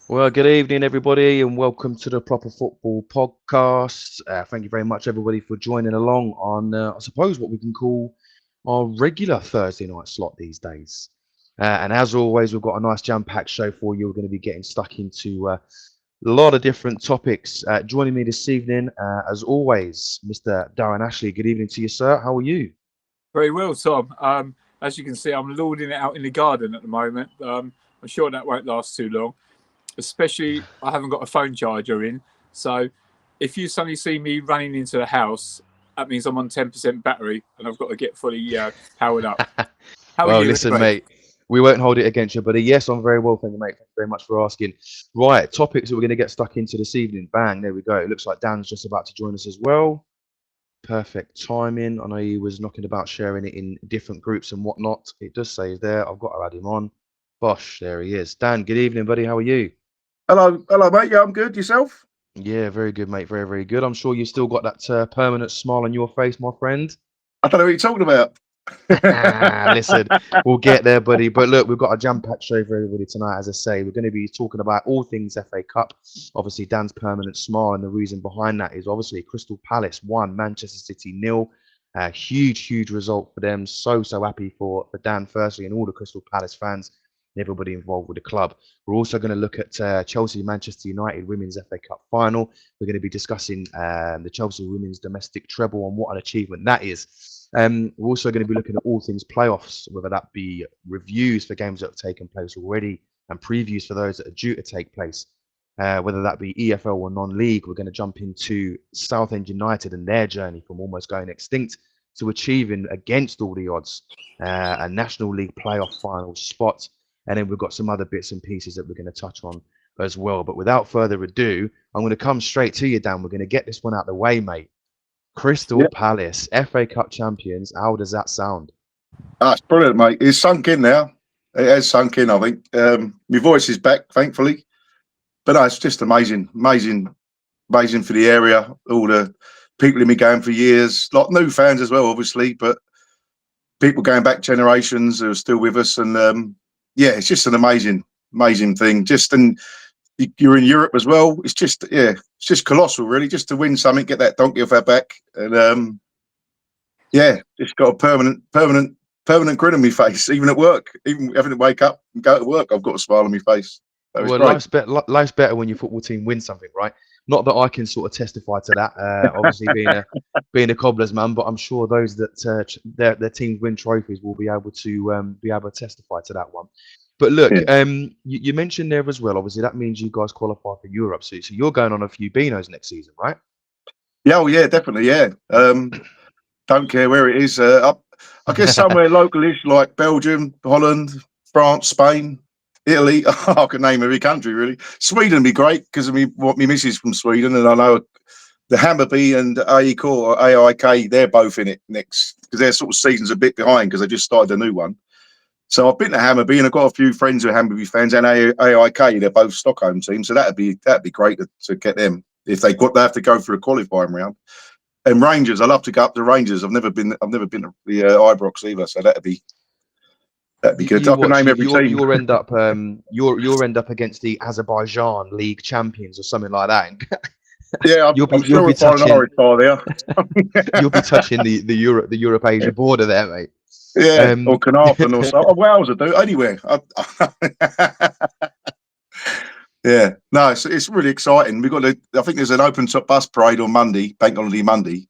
Well, good evening, everybody, and welcome to the Proper Football Podcast. Thank you very much, everybody, for joining along on, I suppose, what we can call our regular Thursday night slot these days. And as always, we've got a nice jam-packed show for you. We're going to be getting stuck into a lot of different topics. Joining me this evening, as always, Mr. Darren Ashley. Good evening to you, sir. How are you? Very well, Tom. As you can see, I'm lording it out in the garden at the moment. I'm sure that won't last too long. Especially, I haven't got a phone charger in. So if you suddenly see me running into the house, that means I'm on 10% battery and I've got to get fully powered up. How are you? Listen, mate, we won't hold it against you, buddy. Yes, I'm very well, thank you, mate. Thank you very much for asking. Right, topics that we're going to get stuck into this evening. Bang, there we go. It looks like Dan's just about to join us as well. Perfect timing. I know he was knocking about sharing it in different groups and whatnot. It does say he's there. I've got to add him on. Bosh, there he is. Dan, good evening, buddy. How are you? Hello, mate. Yeah, I'm good. Yourself? Yeah, very good, mate. Very, very good. I'm sure you've still got that permanent smile on your face, my friend. I don't know what you're talking about. Listen, we'll get there, buddy. But look, we've got a jam-packed show for everybody tonight. As I say, we're going to be talking about all things FA Cup. Obviously, Dan's permanent smile, and the reason behind that is obviously Crystal Palace 1, Manchester City 0. Huge result for them. So happy for Dan, firstly, and all the Crystal Palace fans and everybody involved with the club. We're also going to look at Chelsea Manchester United Women's FA Cup final. We're going to be discussing the Chelsea Women's domestic treble and what an achievement that is. We're also going to be looking at all things playoffs, whether that be reviews for games that have taken place already and previews for those that are due to take place, whether that be EFL or non-league. We're going to jump into Southend United and their journey from almost going extinct to achieving, against all the odds, a National League playoff final spot. And then we've got some other bits and pieces that we're going to touch on as well. But without further ado, I'm going to come straight to you, Dan. We're going to get this one out of the way, mate. Crystal Palace, FA Cup champions. How does that sound? That's brilliant, mate. It's sunk in now. It has sunk in, I think. My voice is back, thankfully. But no, it's just amazing for the area. All the people in me going for years. A lot of new fans as well, obviously, but people going back generations who are still with us. And it's just an amazing thing. And you're in Europe as well. It's just colossal, really. Just to win something, get that donkey off our back, and just got a permanent grin on my face. Even at work, even having to wake up and go to work, I've got a smile on my face. Well, life's better when your football team wins something, right? Not that I can sort of testify to that. Obviously, being a Cobblers man, but I'm sure those that their teams win trophies will be able to testify to that one. But look, you mentioned there as well. Obviously, that means you guys qualify for Europe. So you're going on a few Beanos next season, right? Yeah, definitely. Yeah. Don't care where it is. I guess somewhere localish like Belgium, Holland, France, Spain, Italy. I could name every country really. Sweden would be great because my missus from Sweden, and I know the Hammarby and AIK, they're both in it next because their sort of season's a bit behind because they just started a new one. So I've been to Hammarby and I've got a few friends who are Hammarby fans, and AIK, they're both Stockholm teams. So that'd be great to get them if they have to go through a qualifying round. And Rangers, I love to go up to Rangers. I've never been to the Ibrox either, so that'd be good. I can name every team. You'll end up against the Azerbaijan League champions or something like that. Yeah, you'll be touching the Europe-Asia border there, mate. Yeah, or Carnarvon or so. Wales will do anywhere. Yeah, no, it's really exciting. I think there's an open top bus parade on Monday, Bank Holiday Monday.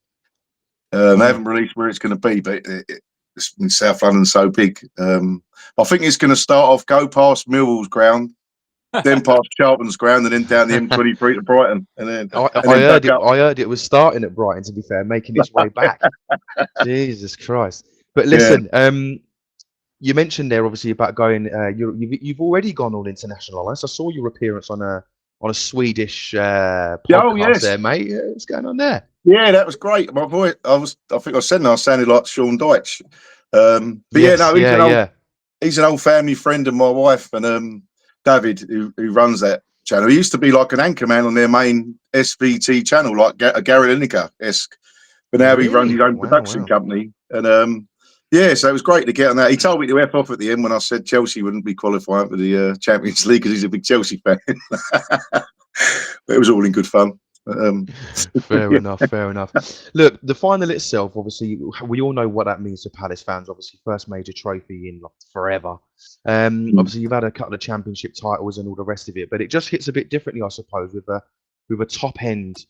They haven't released where it's going to be, but it's in South London, so big. I think it's going to start off, go past Millwall's ground, then past Charlton's ground, and then down the M23 to Brighton, and then I heard it was starting at Brighton. To be fair, making its way back. Jesus Christ! But listen, you mentioned there obviously about going. You've already gone all international. I saw your appearance on a Swedish podcast there, mate. What's going on there? Yeah, that was great. My voice, I think I said I sounded like Sean Dyche. He's an old family friend of my wife, and David, who runs that channel. He used to be like an anchorman on their main SVT channel, like a Gary Lineker-esque. But now he runs his own production company. And so it was great to get on that. He told me to F off at the end when I said Chelsea wouldn't be qualifying for the Champions League because he's a big Chelsea fan. But it was all in good fun. Fair enough. Look, the final itself, obviously, we all know what that means to Palace fans. Obviously, first major trophy in forever. Obviously, you've had a couple of championship titles and all the rest of it, but it just hits a bit differently, I suppose, with a top end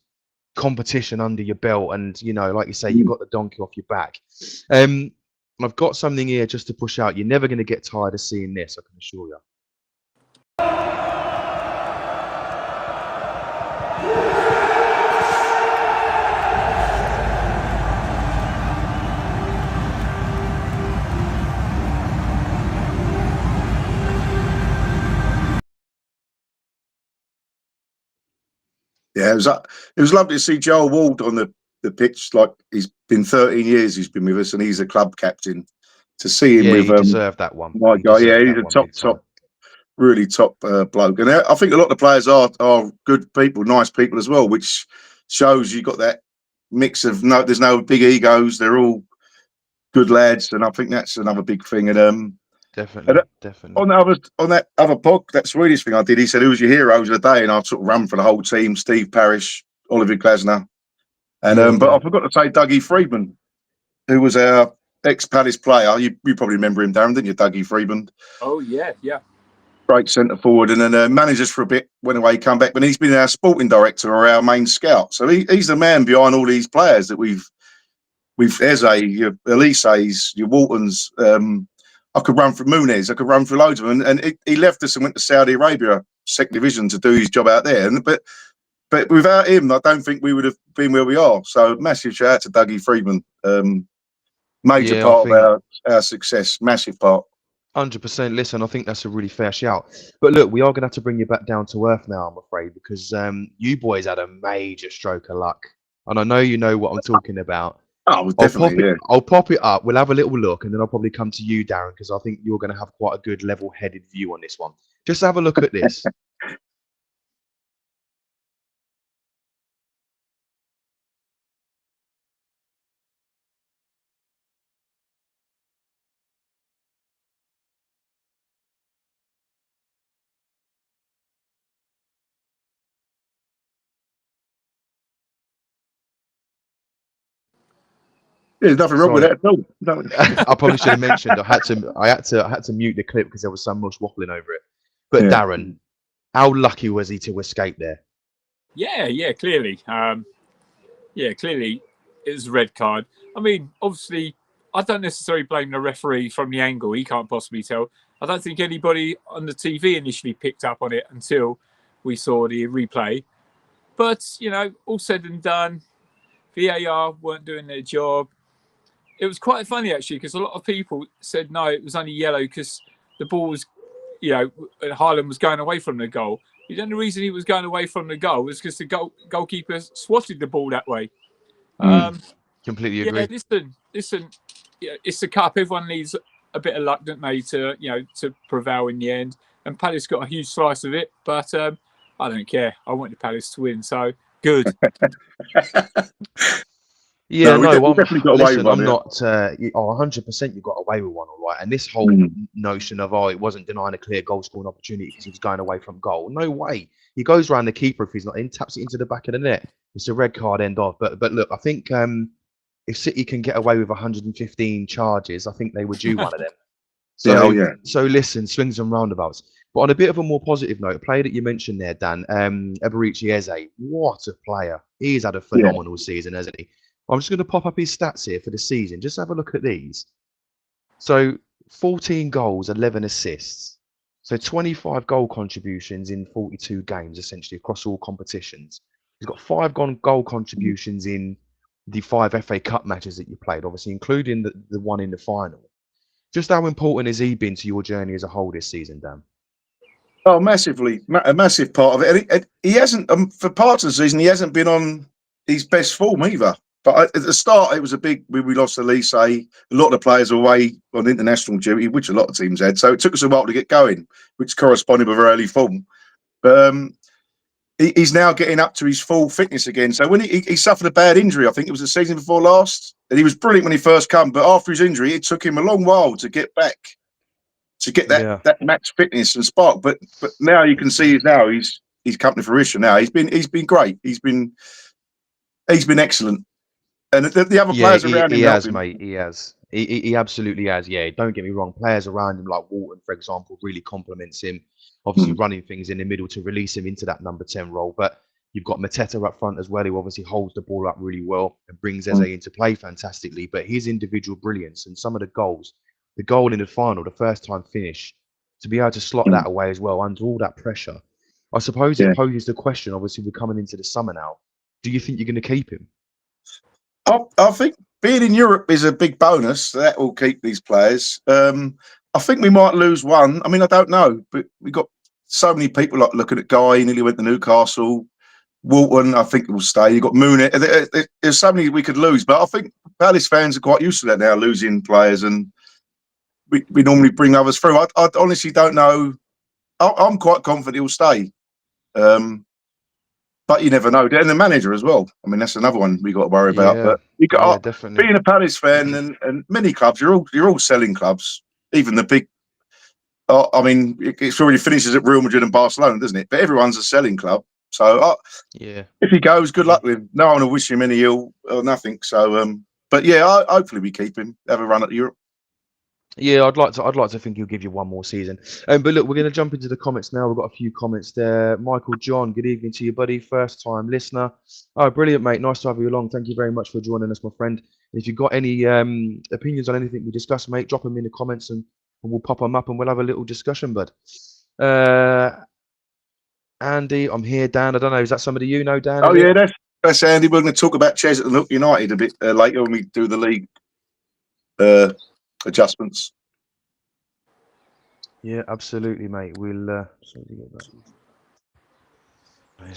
competition under your belt, and like you say, you've got the donkey off your back. I've got something here just to push out. You're never going to get tired of seeing this, I can assure you. Yeah, it was lovely to see Joel Ward on the pitch. Like, he's been 13 years he's been with us, and he's a club captain. To see him with he deserved that one. My God, he's a top, really top bloke. And I think a lot of the players are good people, nice people as well, which shows you've got that mix of there's no big egos. They're all good lads, and I think that's another big thing. And definitely. On that other pod, that Swedish thing I did, he said, "Who was your heroes of the day?" And I sort of ran for the whole team: Steve Parish, Oliver Glasner, and but I forgot to say Dougie Freedman, who was our ex-Palace player. You probably remember him, Darren, didn't you, Dougie Freedman? Oh yeah. Great centre forward, and then managed us for a bit. Went away, come back, but he's been our sporting director or our main scout. So he's the man behind all these players that we've Eze, your Elise's, your Waltons. I could run through Muniz. I could run through loads of them. And he left us and went to Saudi Arabia, second division, to do his job out there. But without him, I don't think we would have been where we are. So massive shout out to Dougie Freedman. Major part of our success. Massive part. 100%. Listen, I think that's a really fair shout. But look, we are going to have to bring you back down to earth now, I'm afraid, because you boys had a major stroke of luck. And I know you know what I'm talking about. Oh, definitely, I'll pop it up. We'll have a little look, and then I'll probably come to you, Darren, because I think you're going to have quite a good level-headed view on this one. Just have a look at this. There's nothing wrong with that at all. I probably should have mentioned I had to mute the clip because there was so much waffling over it. But Darren, how lucky was he to escape there? Yeah, clearly. Clearly it was a red card. I mean, obviously, I don't necessarily blame the referee from the angle. He can't possibly tell. I don't think anybody on the TV initially picked up on it until we saw the replay. But, all said and done, VAR weren't doing their job. It was quite funny, actually, because a lot of people said, no, it was only yellow because the ball was, Haaland was going away from the goal. The only reason he was going away from the goal was because the goalkeeper swatted the ball that way. Completely agree. Listen. It's the cup. Everyone needs a bit of luck, don't they, to prevail in the end. And Palace got a huge slice of it, but I don't care. I want the Palace to win, so good. Yeah, no, definitely got away with one. I'm not. 100%, you got away with one, all right. And this whole notion of it wasn't denying a clear goal scoring opportunity because he was going away from goal. No way. He goes around the keeper if he's not in, taps it into the back of the net. It's a red card, end of. But look, I think if City can get away with 115 charges, I think they would do one of them. So listen, swings and roundabouts. But on a bit of a more positive note, a player that you mentioned there, Dan, Eberici Eze, what a player. He's had a phenomenal season, hasn't he? I'm just going to pop up his stats here for the season. Just have a look at these. So 14 goals, 11 assists. So 25 goal contributions in 42 games, essentially across all competitions. He's got 5 goal contributions in the 5 FA Cup matches that you played, obviously, including the one in the final. Just how important has he been to your journey as a whole this season, Dan? Oh, massively, a massive part of it. And he hasn't, for parts of the season, he hasn't been on his best form either. But at the start, it was a big. We lost to Leicester. A lot of the players were away on international duty, which a lot of teams had. So it took us a while to get going, which corresponded with early form. But he's now getting up to his full fitness again. So when he suffered a bad injury, I think it was the season before last, and he was brilliant when he first come. But after his injury, it took him a long while to get back, to get that max fitness and spark. But now you can see he's come to fruition. Now he's been great. He's been excellent. And the other players around him. He has, mate. He has. He absolutely has. Yeah, don't get me wrong. Players around him, like Walton, for example, really compliments him. Obviously, running things in the middle to release him into that number 10 role. But you've got Mateta up front as well, who obviously holds the ball up really well and brings Eze into play fantastically. But his individual brilliance and some of the goals, the goal in the final, the first time finish, to be able to slot that away as well under all that pressure. I suppose it poses the question. Obviously, we're coming into the summer now. Do you think you're going to keep him? I think being in Europe is a big bonus. That will keep these players. I think we might lose one. I mean, I don't know, but we got so many people like looking at Guy. He nearly went to Newcastle. Walton, I think, will stay. You got Moon. There's so many we could lose, but I think Palace fans are quite used to that now, losing players, and we normally bring others through. I honestly don't know. I'm quite confident he'll stay. But you never know. And the manager as well. I mean, that's another one we got to worry about. But you got definitely. Being a Palace fan and many clubs, you're all selling clubs. Even the big. I mean, it already finishes at Real Madrid and Barcelona, doesn't it? But everyone's a selling club. So if he goes, good luck with him. No one will wish him any ill or nothing. So, but yeah, hopefully we keep him. Have a run at Europe. Yeah, I'd like to think he'll give you one more season. But look, we're going to jump into the comments now. We've got a few comments there. Michael John, good evening to you, buddy. First time listener. Oh, brilliant, mate. Nice to have you along. Thank you very much for joining us, my friend. And if you've got any opinions on anything we discuss, mate, drop them in the comments and we'll pop them up and we'll have a little discussion, bud. Andy, I'm here. Dan, I don't know. Is that somebody you know, Dan? Oh, yeah, that's Andy. We're going to talk about Cheshunt and Hook United a bit later when we do the league adjustments. Yeah, absolutely, mate. We'll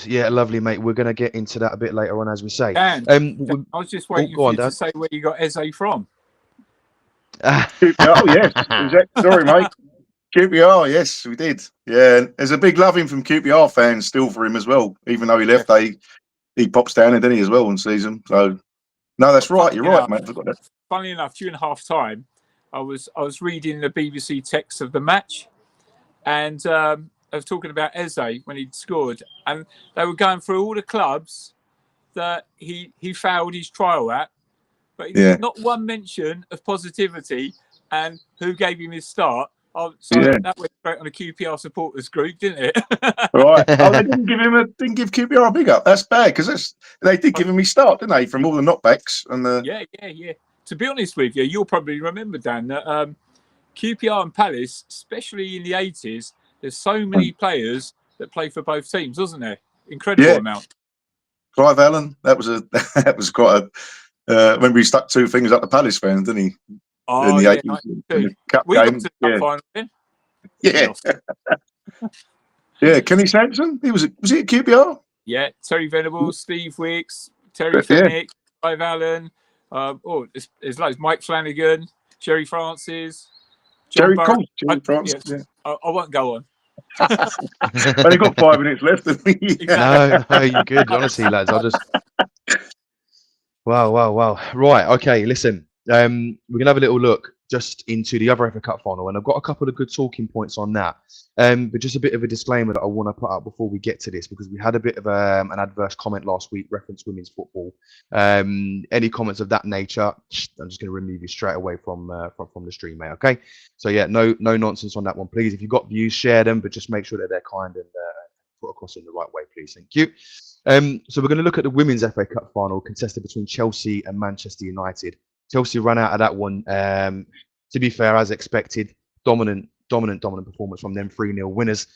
yeah, lovely, mate. We're going to get into that a bit later on, as we say. Dan, I was just waiting for you to say where you got Eze from. Oh, yes. Sorry, mate. QPR, yes, we did. Yeah, and there's a big loving from QPR fans still for him as well. Even though he left, he pops down, didn't he, as well, on season. So, no, that's right. You're right, mate. I forgot that. Funnily enough, during half time, I was reading the BBC text of the match, and I was talking about Eze when he'd scored, and they were going through all the clubs that he failed his trial at, but not one mention of positivity and who gave him his start. That went straight on the QPR supporters group, didn't it? Right. Oh, they didn't give QPR a big up. That's bad because they did give him his start, didn't they? From all the knockbacks and the. Yeah. To be honest with you, you'll probably remember, Dan, that QPR and Palace, especially in the 80s, there's so many players that play for both teams, wasn't there? Incredible amount. Clive Allen, that was quite a. Remember, he stuck two fingers up the Palace fans, didn't he? Oh, in the 80s, in the cup we game. got to the cup final then. Yeah. Yeah, Kenny Sampson. Was he at QPR? Yeah, Terry Venables, Steve Wicks, Terry Fennick, Clive Allen. There's loads. Mike Flanagan, Jerry Francis, Jerry Francis. Yeah. I won't go on. Only got 5 minutes left. No, you're good. Honestly, lads, I'll just. Wow. Right, okay. Listen, we're gonna have a little look just into the other FA Cup final, and I've got a couple of good talking points on that. But just a bit of a disclaimer that I want to put out before we get to this, because we had a bit of an adverse comment last week reference women's football. Any comments of that nature, I'm just going to remove you straight away from the stream, mate. Okay. So yeah, no nonsense on that one, please. If you've got views, share them, but just make sure that they're kind and put across in the right way, please. Thank you. So we're going to look at the women's FA Cup final contested between Chelsea and Manchester United. Chelsea ran out of that one, to be fair, as expected, dominant dominant performance from them 3-0 winners.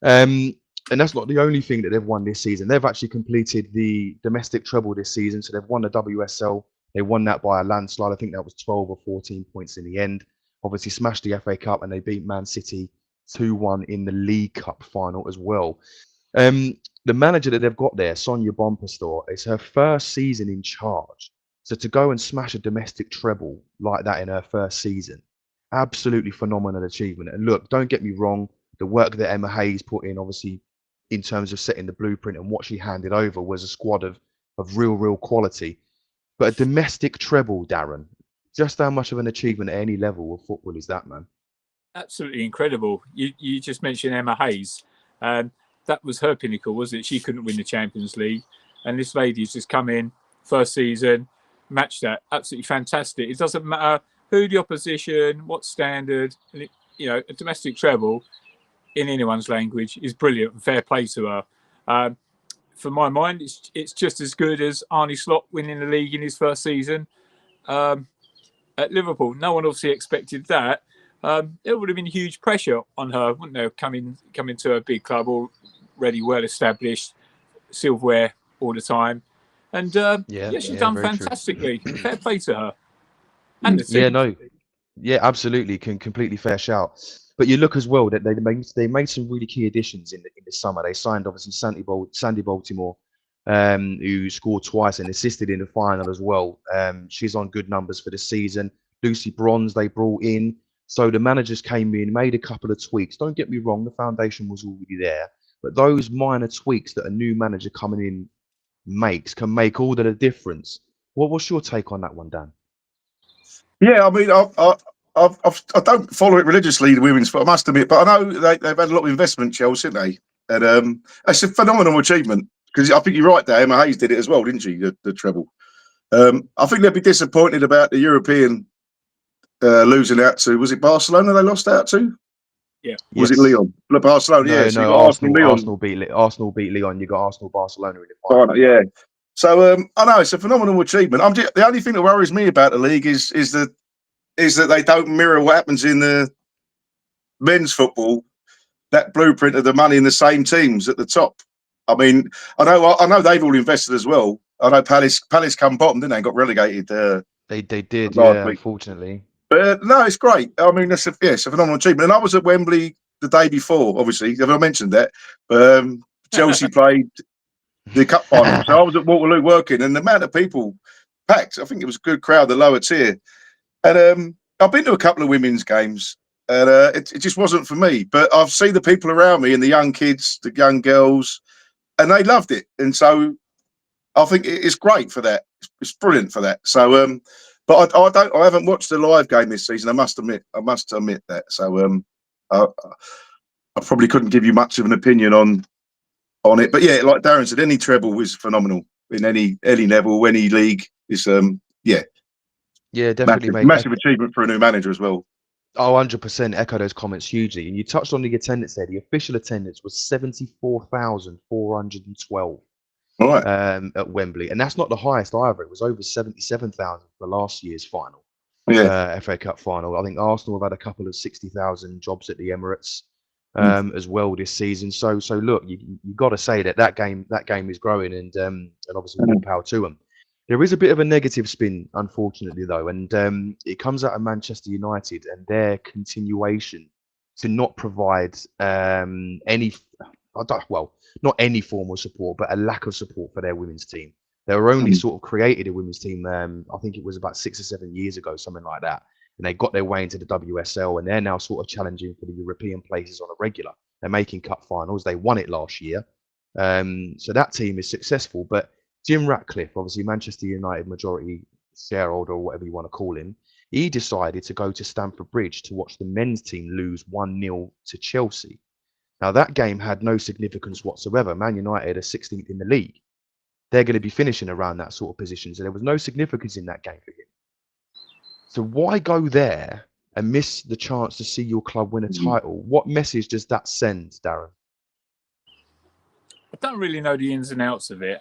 And that's not the only thing that they've won this season. They've actually completed the domestic treble this season. So they've won the WSL. They won that by a landslide. I think that was 12 or 14 points in the end. Obviously smashed the FA Cup, and they beat Man City 2-1 in the League Cup final as well. The manager that they've got there, Sonia Bonpastor, it's her first season in charge. So to go and smash a domestic treble like that in her first season, absolutely phenomenal achievement. And look, don't get me wrong, the work that Emma Hayes put in, obviously, in terms of setting the blueprint and what she handed over, was a squad of real quality. But a domestic treble, Darren, just how much of an achievement at any level of football is that, man? Absolutely incredible. You just mentioned Emma Hayes. That was her pinnacle, was it? She couldn't win the Champions League. And this lady's just come in, first season, matched that. Absolutely fantastic. It doesn't matter who the opposition, what standard. A domestic treble, in anyone's language, is brilliant and fair play to her. For my mind, it's just as good as Arne Slot winning the league in his first season at Liverpool. No one obviously expected that. It would have been huge pressure on her, wouldn't there, coming to a big club already well established, silverware all the time. And she's done fantastically. Fair play to her. And the team. Absolutely, completely fair shout. But you look as well that they made some really key additions in the summer. They signed obviously Sandy Baltimore, who scored twice and assisted in the final as well. She's on good numbers for the season. Lucy Bronze they brought in. So the managers came in, made a couple of tweaks. Don't get me wrong, the foundation was already there. But those minor tweaks that a new manager coming in can make all the difference. What's your take on that one, Dan? Yeah, I mean, I don't follow it religiously, the women's foot, I must admit, but I know they've had a lot of investment, Chelsea, haven't they? And it's a phenomenal achievement, because I think you're right there. Emma Hayes did it as well, didn't she? The treble. I think they'd be disappointed about the European losing out to, was it Barcelona they lost out to? Yeah. Was it Lyon? Barcelona, no, yeah. So no, Arsenal beat Lyon. You got Arsenal, Barcelona in the final. Yeah. So I know it's a phenomenal achievement. The only thing that worries me about the league is that they don't mirror what happens in the men's football. That blueprint of the money in the same teams at the top. I mean, I know they've all invested as well. I know Palace come bottom, didn't they? Got relegated. They did, yeah, unfortunately. But no, it's great. I mean, it's a phenomenal achievement. And I was at Wembley the day before, obviously. I mentioned that. Chelsea played the cup final. So I was at Waterloo working, and the amount of people packed, I think it was a good crowd, the lower tier. And I've been to a couple of women's games, and it just wasn't for me. But I've seen the people around me and the young kids, the young girls, and they loved it. And so I think it's great for that. It's brilliant for that. So, but I haven't watched the live game this season. I must admit that. So, I probably couldn't give you much of an opinion on it. But yeah, like Darren said, any treble was phenomenal in any level, any league. Is definitely massive achievement for a new manager as well. Oh, 100% echo those comments hugely. And you touched on the attendance there. The official attendance was 74,412 at Wembley. And that's not the highest either. It was over 77,000 for last year's final, FA Cup final. I think Arsenal have had a couple of 60,000 jobs at the Emirates as well this season. So look, you got to say that game is growing, and obviously more power to them. There is a bit of a negative spin, unfortunately, though, and it comes out of Manchester United and their continuation to not provide not any form of support, but a lack of support for their women's team. They were only sort of created a women's team, I think it was about 6 or 7 years ago, something like that. And they got their way into the WSL, and they're now sort of challenging for the European places on a regular. They're making cup finals. They won it last year. So that team is successful, but Jim Ratcliffe, obviously Manchester United majority shareholder or whatever you want to call him, he decided to go to Stamford Bridge to watch the men's team lose 1-0 to Chelsea. Now, that game had no significance whatsoever. Man United are 16th in the league. They're going to be finishing around that sort of position. So there was no significance in that game for him. So why go there and miss the chance to see your club win a title? What message does that send, Darren? I don't really know the ins and outs of it.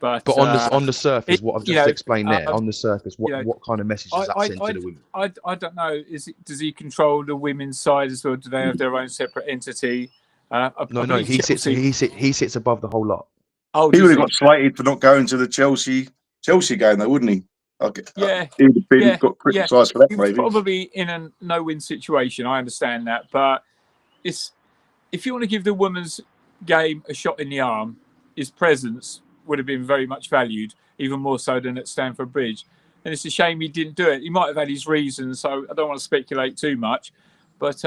But But on the surface, what I've just explained there, on the surface, what kind of message does that send to the women? I don't know. Does he control the women's side as well? Do they have their own separate entity? No. He sits above the whole lot. Oh, he would have got slated for not going to the Chelsea game, though, wouldn't he? Yeah, he would have got criticised for that. He was maybe probably in a no-win situation. I understand that, but if you want to give the women's game a shot in the arm, his presence would have been very much valued, even more so than at Stamford Bridge. And it's a shame he didn't do it. He might have had his reasons, so I don't want to speculate too much. But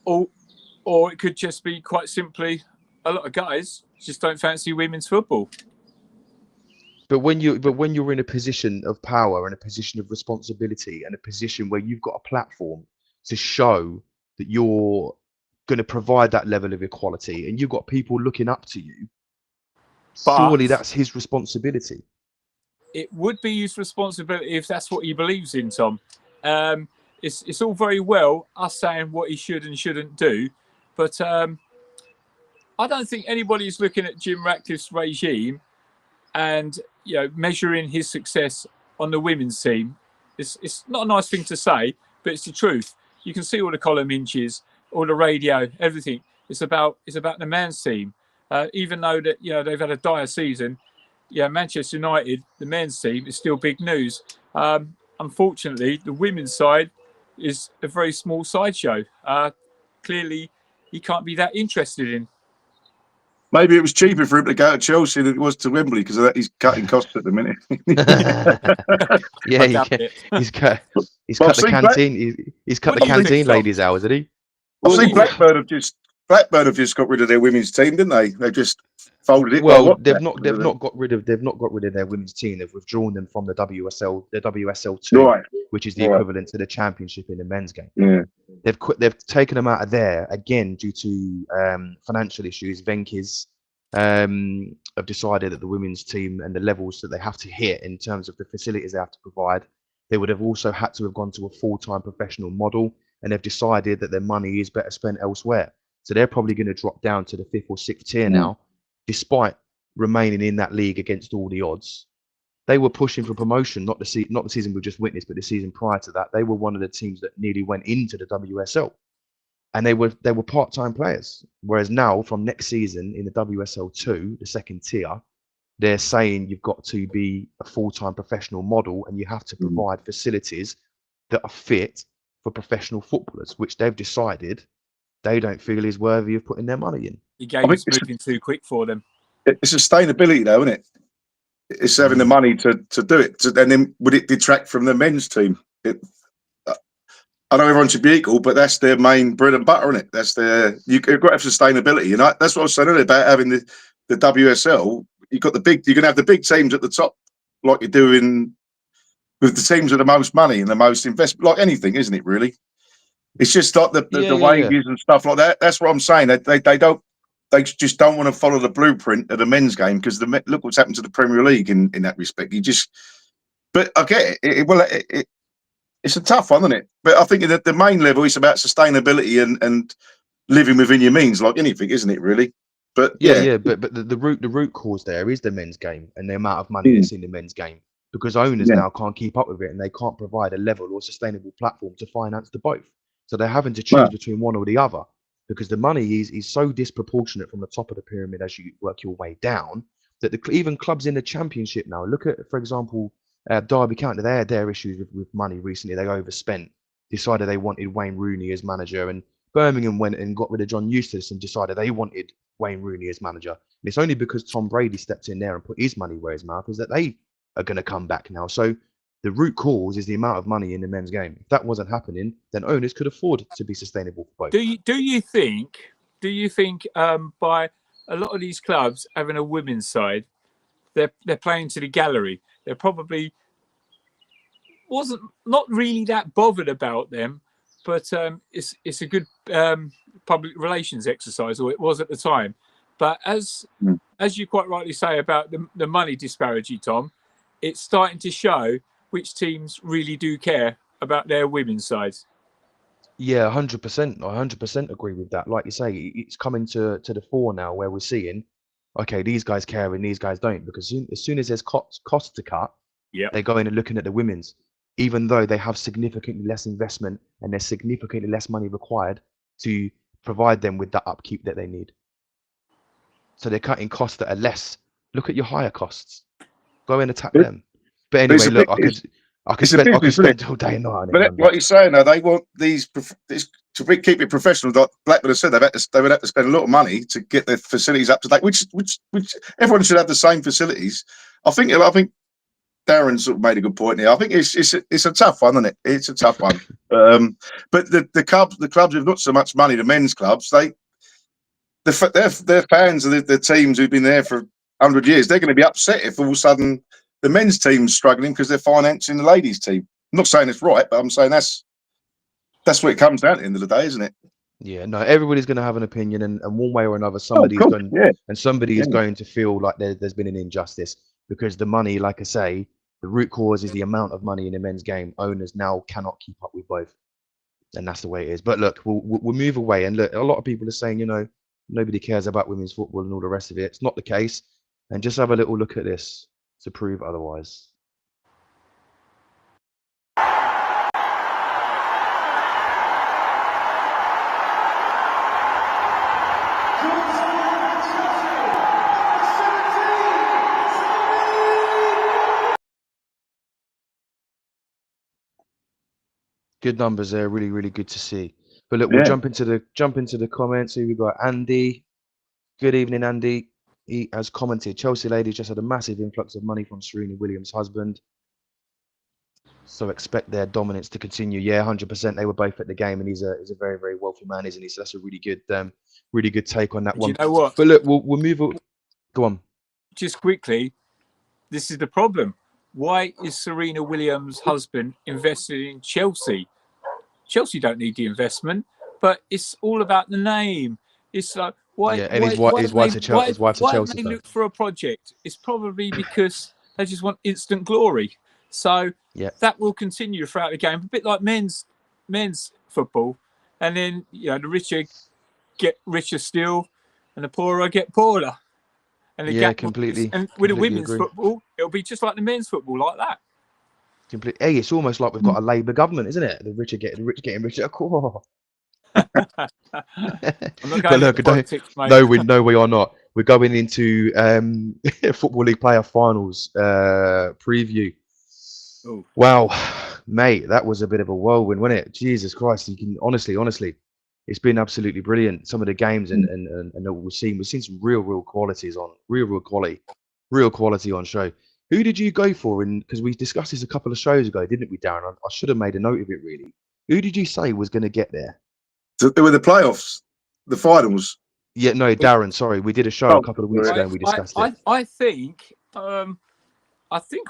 or it could just be quite simply a lot of guys just don't fancy women's football. But when you're in a position of power and a position of responsibility and a position where you've got a platform to show that you're going to provide that level of equality and you've got people looking up to you, surely that's his responsibility. It would be his responsibility if that's what he believes in, Tom. It's all very well us saying what he should and shouldn't do, but I don't think anybody's looking at Jim Ratcliffe's regime and measuring his success on the women's team. It's not a nice thing to say, but it's the truth. You can see all the column inches, all the radio, everything. It's about the men's team. Even though that they've had a dire season, Manchester United, the men's team, is still big news. Unfortunately, the women's side is a very small sideshow. Clearly, he can't be that interested in. Maybe it was cheaper for him to go to Chelsea than it was to Wembley because of that. He's cutting costs at the minute. He's cut the canteen. He's cut the canteen ladies' hours, hasn't he? I've seen Blackburn have just got rid of their women's team, didn't they? They just folded it. Well, they've not got rid of their women's team. They've withdrawn them from the WSL2, which is the equivalent to the Championship in the men's game. Yeah. They've taken them out of there again due to financial issues. Venky's have decided that the women's team and the levels that they have to hit in terms of the facilities they have to provide, they would have also had to have gone to a full-time professional model, and they've decided that their money is better spent elsewhere. So they're probably going to drop down to the 5th or 6th tier now, despite remaining in that league against all the odds. They were pushing for promotion, not the season we've just witnessed, but the season prior to that. They were one of the teams that nearly went into the WSL, and they were part-time players. Whereas now, from next season in the WSL2, the second tier, they're saying you've got to be a full-time professional model and you have to provide facilities that are fit for professional footballers, which they've decided they don't feel is worthy of putting their money in. The game is moving too quick for them. It's sustainability, though, isn't it? It's having the money to do it. And then would it detract from the men's team? I know everyone should be equal, but that's their main bread and butter, isn't it? That's you've got to have sustainability. And that's what I was saying earlier about having the WSL. You're going to have the big teams at the top, like you're doing with the teams with the most money and the most investment, like anything, isn't it, really? It's just like the wages and stuff like that. That's what I'm saying. They just don't want to follow the blueprint of the men's game because look what's happened to the Premier League in that respect. But I get it. It's a tough one, isn't it? But I think at the main level, it's about sustainability and living within your means, like anything, isn't it? Really. But but the root cause there is the men's game and the amount of money that's in the men's game, because owners now can't keep up with it and they can't provide a level or sustainable platform to finance the both. So they're having to choose between one or the other, because the money is so disproportionate from the top of the pyramid as you work your way down that even clubs in the Championship now, look at, for example, Derby County, they had their issues with money recently. They overspent, decided they wanted Wayne Rooney as manager, and Birmingham went and got rid of John Eustace and decided they wanted Wayne Rooney as manager. And it's only because Tom Brady stepped in there and put his money where his mouth is that they are going to come back now. So the root cause is the amount of money in the men's game. If that wasn't happening, then owners could afford to be sustainable for both. Do you think by a lot of these clubs having a women's side, they're playing to the gallery? They're probably not really that bothered about them, but it's a good public relations exercise, or it was at the time. But as you quite rightly say about the money disparity, Tom, it's starting to show which teams really do care about their women's sides. Yeah, 100%. I 100% agree with that. Like you say, it's coming to the fore now, where we're seeing okay, these guys care and these guys don't, because as soon as there's costs to cut, Yeah. they go in and looking at the women's, even though they have significantly less investment and there's significantly less money required to provide them with that upkeep that they need. So they're cutting costs that are less. Look at your higher costs. Go and attack them. But anyway, look, I could spend all day and night on it. But like you're saying, though, they want these to keep it professional. Like Blackburn has said, they would have to spend a lot of money to get their facilities up to date, which everyone should have the same facilities. I think Darren sort of made a good point here. I think it's a tough one, isn't it? It's a tough one. But the clubs with not so much money, the men's clubs, they're fans of the teams who've been there for 100 years. They're going to be upset if all of a sudden the men's team's struggling because they're financing the ladies' team. I'm not saying it's right, but I'm saying that's what it comes down to at the end of the day, isn't it? Yeah, no, everybody's going to have an opinion, and one way or another, somebody is going to feel like there's been an injustice, because the money, like I say, the root cause is the amount of money in the men's game. Owners now cannot keep up with both, and that's the way it is. But look, we'll move away, and look, a lot of people are saying, nobody cares about women's football and all the rest of it. It's not the case, and just have a little look at this to prove otherwise. Good numbers there, really, really good to see. But look, we'll jump into the comments. Here we got Andy. Good evening, Andy. He has commented, Chelsea ladies just had a massive influx of money from Serena Williams' husband, so expect their dominance to continue. Yeah, 100%. They were both at the game, and he's a very, very wealthy man, isn't he? So that's a really good take on that one. You know what? But look, we'll move on. Go on. Just quickly, this is the problem. Why is Serena Williams' husband invested in Chelsea? Chelsea don't need the investment, but it's all about the name. It's like, why? Yeah, and his wife's a Chelsea fan. Look for a project? It's probably because they just want instant glory. So that will continue throughout the game, a bit like men's football. And then the richer get richer still, and the poorer get poorer. And the gap completely. And with the women's football, it'll be just like the men's football, like that. Completely. Hey, it's almost like we've got a Labour government, isn't it? The rich getting richer. Oh. But look, no, we are not. We're going into Football League player finals preview. Ooh. Wow, mate, that was a bit of a whirlwind, wasn't it? Jesus Christ, you can honestly, it's been absolutely brilliant. Some of the games and we've seen some real qualities on real quality on show. Who did you go for? And because we discussed this a couple of shows ago, didn't we, Darren? I should have made a note of it, really. Who did you say was going to get there? They were the playoffs, the finals. Yeah, no, Darren. Sorry, we did a show a couple of weeks ago and we discussed it. I think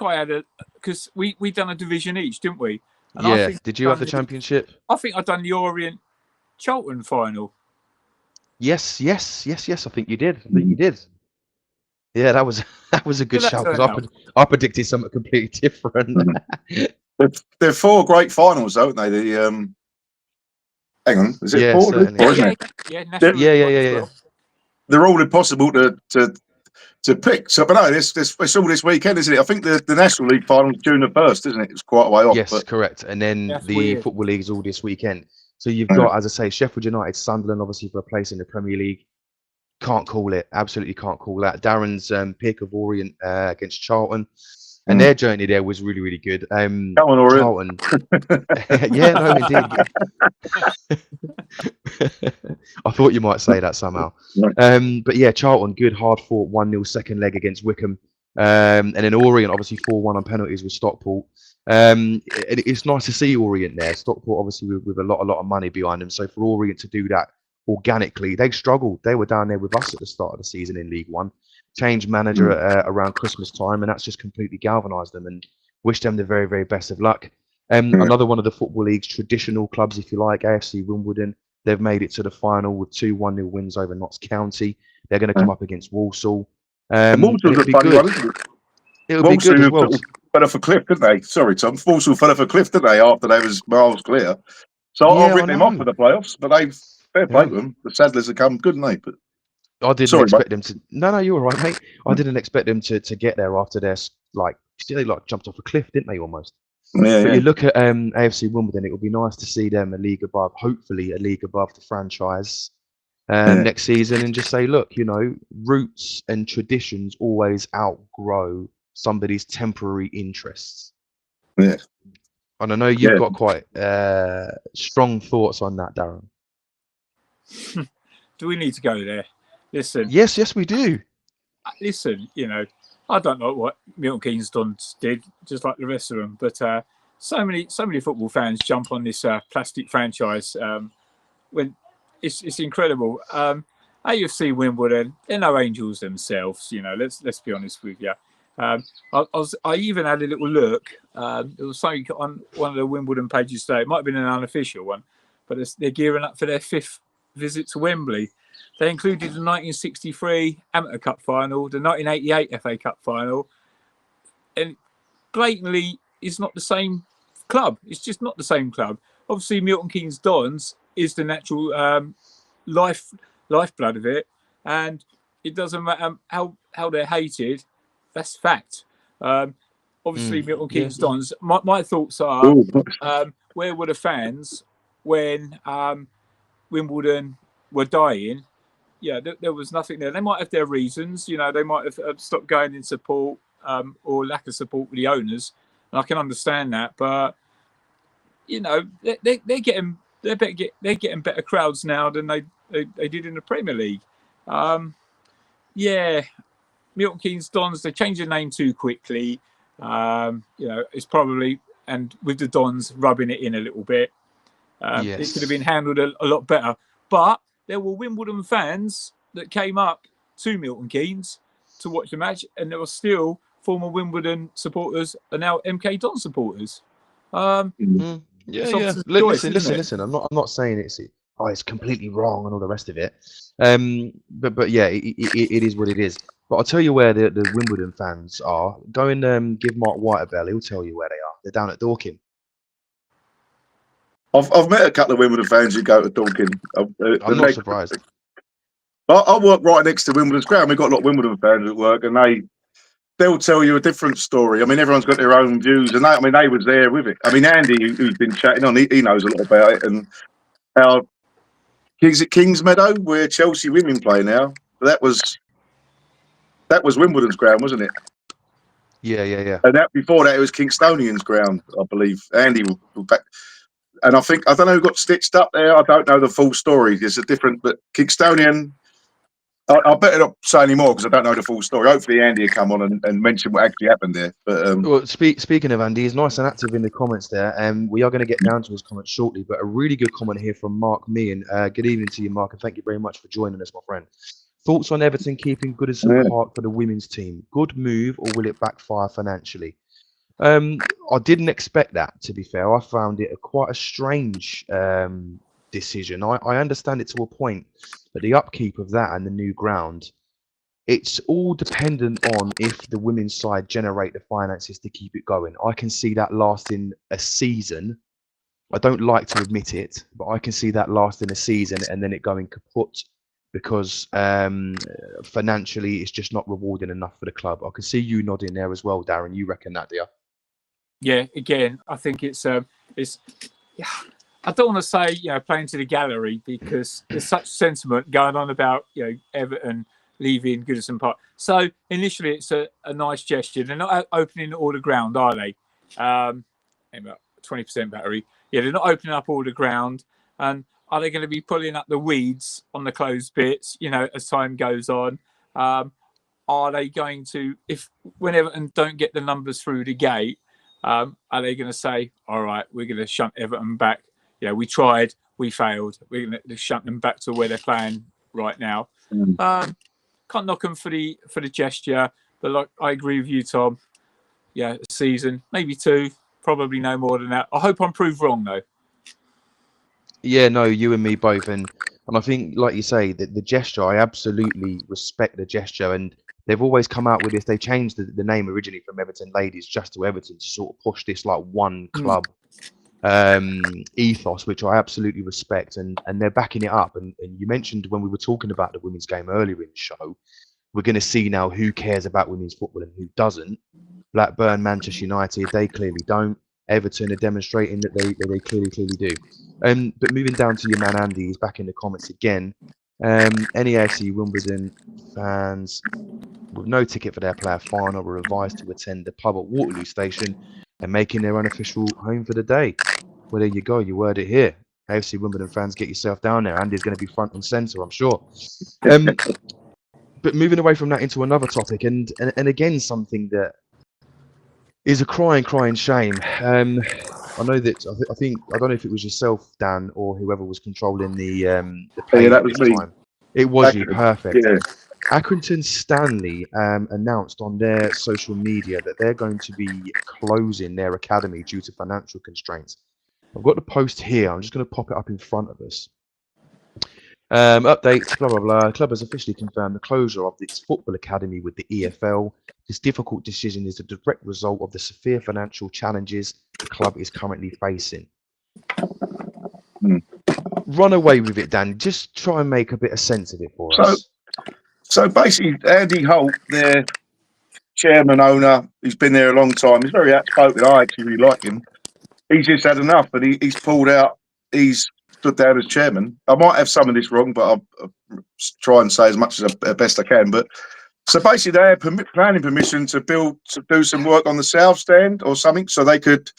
I had because we done a division each, didn't we? And did you have the championship? I think I done the Orient Charlton final. Yes. I think you did. Yeah, that was a good shout, because I predicted something completely different. They're four great finals, aren't they? The hang on, is it four? Yeah. They're all impossible to pick. So, but no, it's all this weekend, isn't it? I think the National League final is June the 1st, isn't it? It's quite a way off. Yes, correct. And then the Football League is all this weekend. So you've got, as I say, Sheffield United, Sunderland, obviously for a place in the Premier League. Can't call it. Absolutely can't call that. Darren's pick of Orient against Charlton. And their journey there was really, really good. Come on, Orient. Charlton. Yeah, no, indeed. I thought you might say that somehow. But yeah, Charlton, good, hard fought 1-0 second leg against Wickham. And then Orient, obviously 4-1 on penalties with Stockport. It's nice to see Orient there. Stockport, obviously, with a lot of money behind them. So for Orient to do that organically, they struggled. They were down there with us at the start of the season in League One. Changed manager around Christmas time, and that's just completely galvanised them, and wish them the very, very best of luck. Another one of the Football League's traditional clubs, if you like, AFC Wimbledon, they've made it to the final with 2 1-0 wins over Notts County. They're going to come up against Walsall. Walsall's a funny one, isn't it? It'll be good as well. Fell off a cliff, didn't they? Sorry, Tom. Walsall fell off a cliff, didn't they, after they was miles clear? So I'll rip them off for the playoffs, but fair play to them. The Saddlers have come good, haven't they? But I didn't Sorry, mate. expect them to. No, you're all right, mate. I didn't expect them to get there after their like. They like jumped off a cliff, didn't they? Almost. Yeah, But yeah, you look at AFC Wimbledon. It would be nice to see them a league above. Hopefully, a league above the franchise yeah, next season, and just say, look, roots and traditions always outgrow somebody's temporary interests. yeah, And I know you've yeah. got quite strong thoughts on that, Darren. Do we need to go there? Listen, Yes, we do. listen. I don't know what Milton Keynes Dons did, just like the rest of them. But so many football fans jump on this plastic franchise when it's incredible. AFC Wimbledon, they're no angels themselves. Let's be honest with you. I even had a little look. There was something on one of the Wimbledon pages today. It might have been an unofficial one, but they're gearing up for their 5th visit to Wembley. They included the 1963 Amateur Cup final, the 1988 FA Cup final, and blatantly, it's not the same club. It's just not the same club. Obviously, Milton Keynes Dons is the natural lifeblood of it, and it doesn't matter how they're hated. That's fact. Obviously, Milton Keynes Dons. My thoughts are, Ooh, where were the fans when Wimbledon were dying? Yeah, there was nothing there. They might have their reasons. They might have stopped going in support or lack of support with the owners, and I can understand that. But they're getting better crowds now than they did in the Premier League. Yeah, Milton Keynes Dons, they changed the name too quickly. It's probably, and with the Dons rubbing it in a little bit, it could have been handled a lot better. But there were Wimbledon fans that came up to Milton Keynes to watch the match, and there were still former Wimbledon supporters and now MK Don supporters. Yeah. Choice, Listen. I'm not saying it's completely wrong and all the rest of it. But yeah, it is what it is. But I'll tell you where the Wimbledon fans are. Go and give Mark White a bell. He'll tell you where they are. They're down at Dorking. I've met a couple of Wimbledon fans who go to Dorking. I'm not surprised. I work right next to Wimbledon's ground. We've got a lot of Wimbledon fans at work, and they'll tell you a different story. I mean, everyone's got their own views, and they was there with it. I mean, Andy, who's been chatting on, he knows a lot about it. And our Kings Meadow, where Chelsea women play now, that was Wimbledon's ground, wasn't it? Yeah. And before that, it was Kingstonian's ground, I believe. Andy will back. And I don't know who got stitched up there. I don't know the full story. It's a different, but Kingstonian. I better not say any more because I don't know the full story. Hopefully, Andy will come on and mention what actually happened there. But well, speaking of Andy, he's nice and active in the comments there, and we are going to get down to his comments shortly. But a really good comment here from Mark Meehan. Good evening to you, Mark, and thank you very much for joining us, my friend. Thoughts on Everton keeping Goodison Park for the women's team? Good move, or will it backfire financially? I didn't expect that. To be fair, I found it quite a strange decision. I understand it to a point, but the upkeep of that and the new ground, it's all dependent on if the women's side generate the finances to keep it going. I can see that lasting a season. I don't like to admit it, but I can see that lasting a season and then it going kaput because financially it's just not rewarding enough for the club. I can see you nodding there as well, Darren. You reckon that, do you? Yeah, again, I think it's I don't want to say playing to the gallery because there's such sentiment going on about Everton leaving Goodison Park. So initially it's a nice gesture. They're not opening all the ground, are they? About 20% battery. Yeah, they're not opening up all the ground. And are they going to be pulling up the weeds on the closed bits? As time goes on. Are they going to, when Everton don't get the numbers through the gate? Are they going to say, all right, we're going to shunt Everton back? We tried, we failed. We're going to shunt them back to where they're playing right now. Can't knock them for the gesture, but I agree with you, Tom. Yeah, a season, maybe 2, probably no more than that. I hope I'm proved wrong, though. Yeah, no, you and me both, and I think, like you say, the gesture, I absolutely respect the gesture, and they've always come out with this. They changed the name originally from Everton Ladies just to Everton to sort of push this one club ethos, which I absolutely respect, and they're backing it up. And you mentioned when we were talking about the women's game earlier in the show, we're going to see now who cares about women's football and who doesn't. Blackburn, Manchester United, they clearly don't. Everton are demonstrating that they clearly do. But moving down to your man Andy, he's back in the comments again. Any AFC Wimbledon fans with no ticket for their player final were advised to attend the pub at Waterloo Station and making their unofficial home for the day. Well, there you go. You heard it here. AFC Wimbledon fans, get yourself down there. Andy's going to be front and centre, I'm sure. But moving away from that into another topic, and again something that is a crying shame. I know that I think I don't know if it was yourself, Dan, or whoever was controlling the page Yeah, that at was this me. time. It was you, perfect. Yeah. Accrington Stanley announced on their social media that they're going to be closing their academy due to financial constraints. I've got the post here. I'm just going to pop it up in front of us. Updates, blah, blah, blah. Club has officially confirmed the closure of its football academy with the EFL. This difficult decision is a direct result of the severe financial challenges the club is currently facing. Run away with it, Dan. Just try and make a bit of sense of it for us. So basically, Andy Holt, their chairman, owner, he's been there a long time. He's very outspoken. I actually really like him. He's just had enough, and he's pulled out. He's stood down as chairman. I might have some of this wrong, but I'll try and say as much as best I can. But so basically, they had planning permission to do some work on the south stand or something, so they could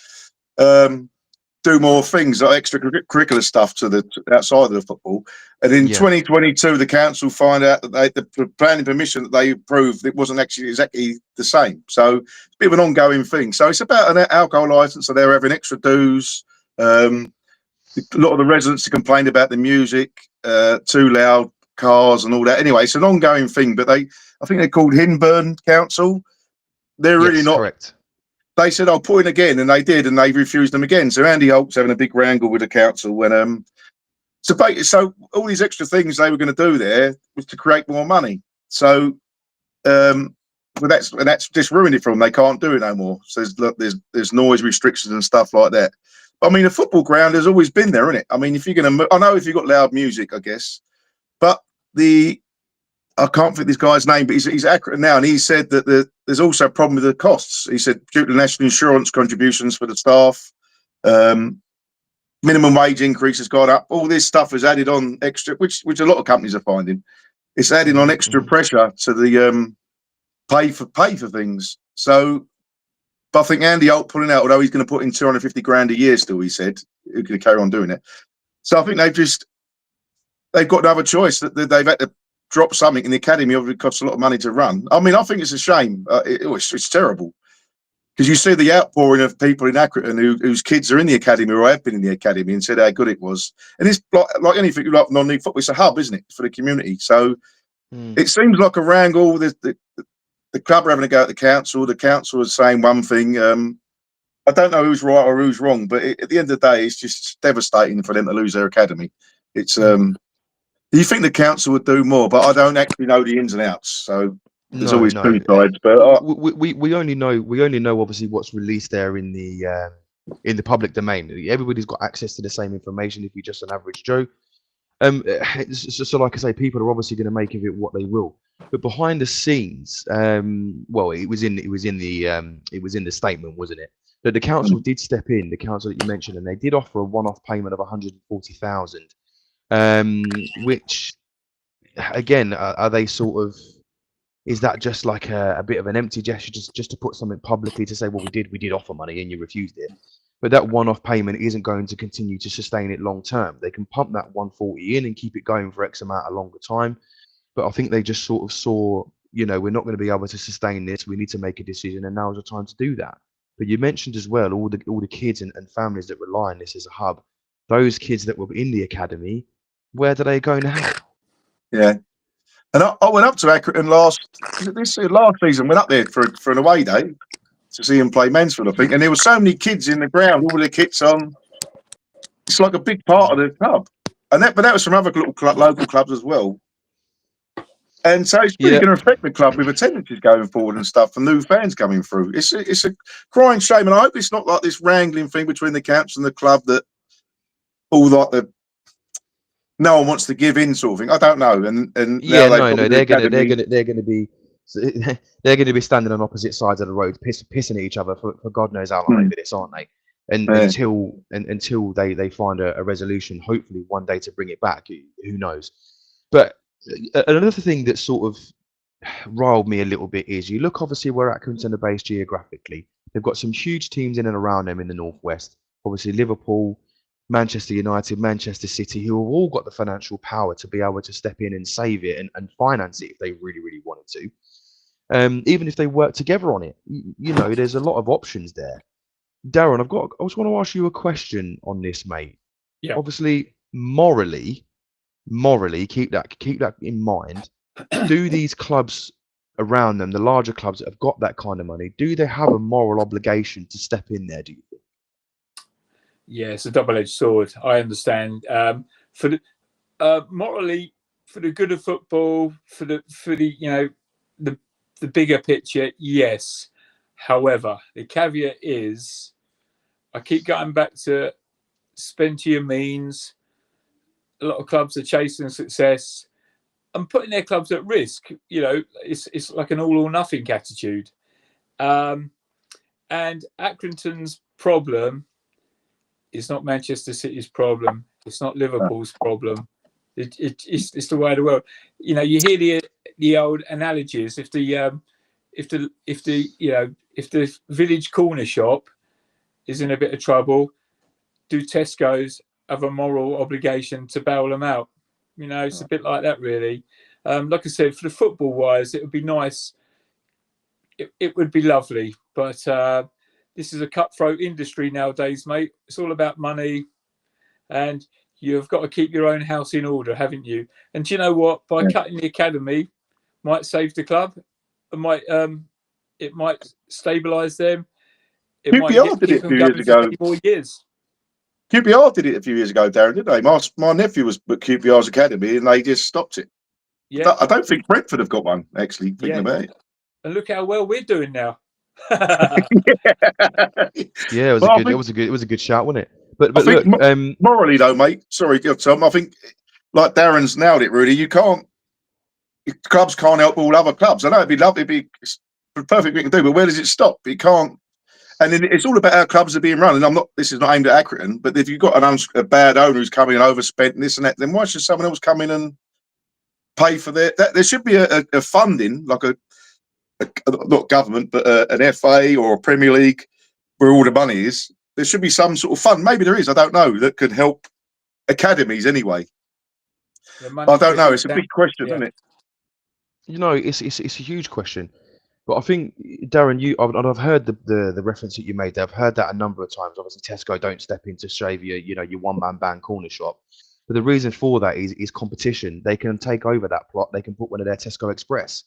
do more things, like extracurricular stuff outside of the football. And in 2022, the council find out that the planning permission that they approved, it wasn't actually exactly the same. So it's a bit of an ongoing thing. So it's about an alcohol license, so they're having extra dues. A lot of the residents complained about the music, too loud cars and all that. Anyway, it's an ongoing thing, but I think they're called Hinburn Council. They're really not correct. They said, "I'll put in again," and they did, and they refused them again. So Andy Holt's having a big wrangle with the council when so all these extra things they were going to do there was to create more money. So but that's just ruined it for them. They can't do it no more. So there's noise restrictions and stuff like that. I mean, a football ground has always been there, isn't it? I mean, if you're going to, I know if you've got loud music, I guess, but I can't think this guy's name, but he's accurate now, and he said that there's also a problem with the costs. He said due to national insurance contributions for the staff, minimum wage increase has gone up. All this stuff is added on extra, which a lot of companies are finding. It's adding on extra pressure to the pay for things. So, but I think Andy Holt pulling out, although he's going to put in 250 grand a year still, he said, he's going to carry on doing it. So I think they've got no other choice. That they've had to drop something in the academy. Obviously, it costs a lot of money to run. I mean, I think it's a shame. It's terrible because you see the outpouring of people in Accrington whose kids are in the academy or have been in the academy and said how good it was. And it's like anything like non-league football. It's a hub, isn't it, for the community? So it seems like a wrangle. The club are having a go at the council. The council is saying one thing. I don't know who's right or who's wrong, but at the end of the day, it's just devastating for them to lose their academy. It's you think the council would do more, but I don't actually know the ins and outs. So there's always two sides. But we only know obviously what's released there in the public domain. Everybody's got access to the same information. If you're just an average Joe, so like I say, people are obviously going to make of it what they will. But behind the scenes, well, it was in the statement, wasn't it? That the council did step in, the council that you mentioned, and they did offer a one-off payment of 140,000. Which again, are they sort of? Is that just like a bit of an empty gesture, just to put something publicly to say, well, we did offer money and you refused it? But that one-off payment isn't going to continue to sustain it long term. They can pump that 140 in and keep it going for X amount of longer time. But I think they just sort of saw, we're not going to be able to sustain this. We need to make a decision, and now's the time to do that. But you mentioned as well all the kids and families that rely on this as a hub. Those kids that were in the academy, where do they go now? Yeah, and I went up to Accrington last season. Went up there for an away day to see him play Mansfield, I think, and there were so many kids in the ground, all their kits on. It's like a big part of the club, but that was from other local clubs as well. And so it's really going to affect the club with attendances going forward and stuff, and new fans coming through. It's a crying shame, and I hope it's not like this wrangling thing between the camps and the club that all like no one wants to give in sort of thing. I don't know. And yeah, no, they're gonna be standing on opposite sides of the road, pissing at each other for God knows how long over this, aren't they? And until they find a resolution, hopefully one day to bring it back. Who knows? But another thing that sort of riled me a little bit is you look obviously where Accrington are based geographically. They've got some huge teams in and around them in the northwest. Obviously Liverpool, Manchester United, Manchester City, who have all got the financial power to be able to step in and save it and finance it if they really, really wanted to. Even if they work together on it, you know, there's a lot of options there. Darren, I just want to ask you a question on this, mate. Yeah. Obviously, morally, keep that in mind. Do these clubs around them, the larger clubs that have got that kind of money, do they have a moral obligation to step in there, do you think? Yeah, it's a double-edged sword. I understand. For the morally, for the good of football, for the you know the bigger picture, yes. However, the caveat is, I keep going back to spend to your means. A lot of clubs are chasing success and putting their clubs at risk. You know, it's like an all or nothing attitude. And Accrington's problem is not Manchester City's problem. It's not Liverpool's problem. It's the way of the world. You know, you hear the old analogies. If the village corner shop is in a bit of trouble, do Tesco's have a moral obligation to bail them out? You know, it's a bit like that, really. Like I said, for the football wise, it would be nice. It would be lovely, but this is a cutthroat industry nowadays, mate. It's all about money, and you've got to keep your own house in order, haven't you? And do you know what? By cutting the academy, might save the club. It might stabilise them. It might keep them going for many more years. QPR did it a few years ago, Darren, didn't they? My nephew was at QPR's academy, and they just stopped it. Yeah, I don't think Brentford have got one. Actually, thinking about it. And look how well we're doing now. Yeah, it was a good shout, wasn't it? But look, morally though, mate. Sorry, Tom. I think like Darren's nailed it. Really, clubs can't help all other clubs. I know it'd be lovely, it'd be a perfect thing to do, but where does it stop? It can't. And it's all about how clubs are being run. And this is not aimed at Accrington, but if you've got a bad owner who's coming and overspent and this and that, then why should someone else come in and pay for that? There should be a funding, like not government, but an FA or a Premier League where all the money is. There should be some sort of fund. Maybe there is, I don't know, that could help academies anyway. I don't know. It's a big question, isn't it? You know, it's a huge question. But I think, Darren, I've heard the reference that you made there. I've heard that a number of times. Obviously, Tesco don't step in to save your one-man band corner shop. But the reason for that is competition. They can take over that plot. They can put one of their Tesco Express.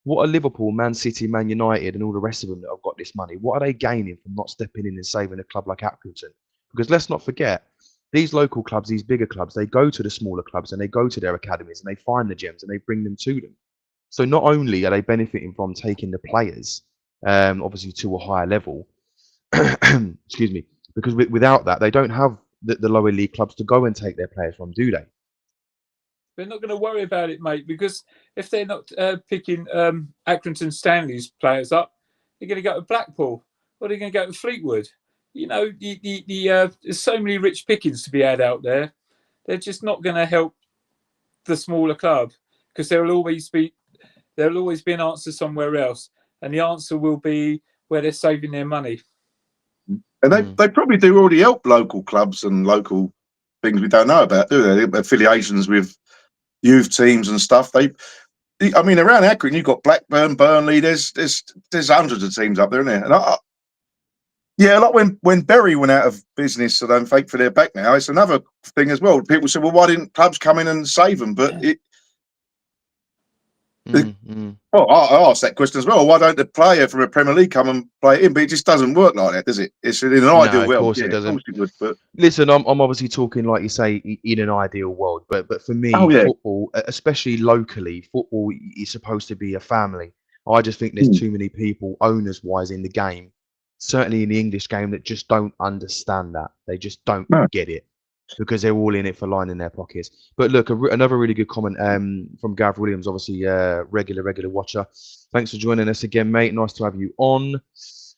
What are Liverpool, Man City, Man United, and all the rest of them that have got this money? What are they gaining from not stepping in and saving a club like Accrington? Because let's not forget, these local clubs, these bigger clubs, they go to the smaller clubs and they go to their academies and they find the gems and they bring them to them. So not only are they benefiting from taking the players, obviously to a higher level, excuse me, because without that, they don't have the lower league clubs to go and take their players from, do they? They're not going to worry about it, mate, because if they're not picking Accrington Stanley's players up, they're going to go to Blackpool or they're going to go to Fleetwood. You know, there's so many rich pickings to be had out there. They're just not going to help the smaller club because there will always be an answer somewhere else, and the answer will be where they're saving their money. And they probably do already help local clubs and local things we don't know about, do they? Affiliations with youth teams and stuff. Around Accrington, you've got Blackburn, Burnley. There's hundreds of teams up there, isn't there? And like when Bury went out of business, and thankfully they're back now. It's another thing as well. People say, well, why didn't clubs come in and save them? But Well, I asked that question as well. Why don't the player from the Premier League come and play it in? But it just doesn't work like that, does it? It's in an ideal of world. course Yeah, it of doesn't. course it would. But Listen, I'm obviously talking, like you say, in an ideal world. But for me, football, especially locally, football is supposed to be a family. I just think there's too many people, owners-wise, in the game, certainly in the English game, that just don't understand that. They just don't get it because they're all in it for lining their pockets. But look, another really good comment from Gav Williams, obviously regular watcher. Thanks for joining us again, mate. Nice to have you on.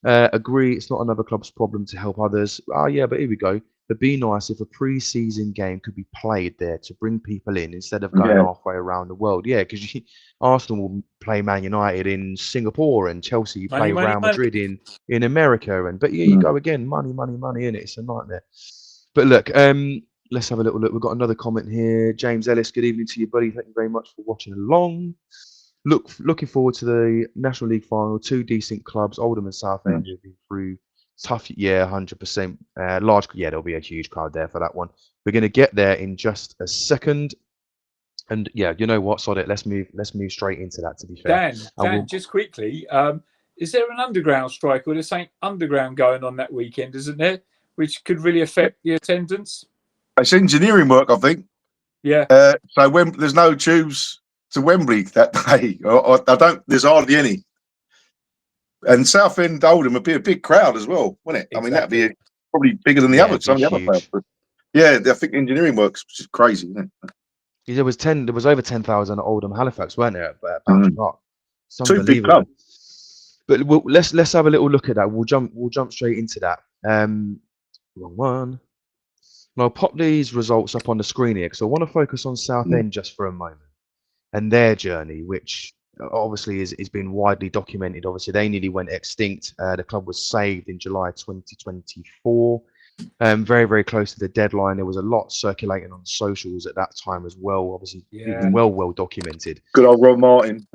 Agree, it's not another club's problem to help others. Oh, yeah, but here we go. But be nice if a pre-season game could be played there to bring people in instead of going halfway around the world. Yeah, because Arsenal will play Man United in Singapore and Chelsea play Real Madrid in America. But yeah, you go again, money, in it. It's a nightmare. But look, let's have a little look. We've got another comment here. James Ellis, good evening to you, buddy. Thank you very much for watching along. Looking forward to the National League final. Two decent clubs, Oldham and Southend, have been through tough. Yeah, 100%. Large. Yeah, there'll be a huge crowd there for that one. We're going to get there in just a second. And yeah, you know what? Sod it. Let's move straight into that. To be fair, Dan, just quickly, is there an underground strike or there's something underground going on that weekend? Isn't there, which could really affect the attendance? It's engineering work, I think. Yeah. So when there's no tubes to Wembley that day, I don't. There's hardly any. And Southend Oldham would be a big crowd as well, wouldn't it? Exactly. I mean, that'd be probably bigger than some of the other players. But yeah, I think engineering works, which is crazy, isn't it? Yeah, there was over 10,000 at Oldham Halifax, weren't there? At Bantry Park. It's Two big clubs. But let's have a little look at that. We'll jump straight into that. Wrong one. Now, I'll pop these results up on the screen here because I want to focus on Southend just for a moment and their journey, which obviously is been widely documented. Obviously, they nearly went extinct. The club was saved in July 2024. Very, very close to the deadline. There was a lot circulating on socials at that time as well. Obviously, well documented. Good old Ron Martin.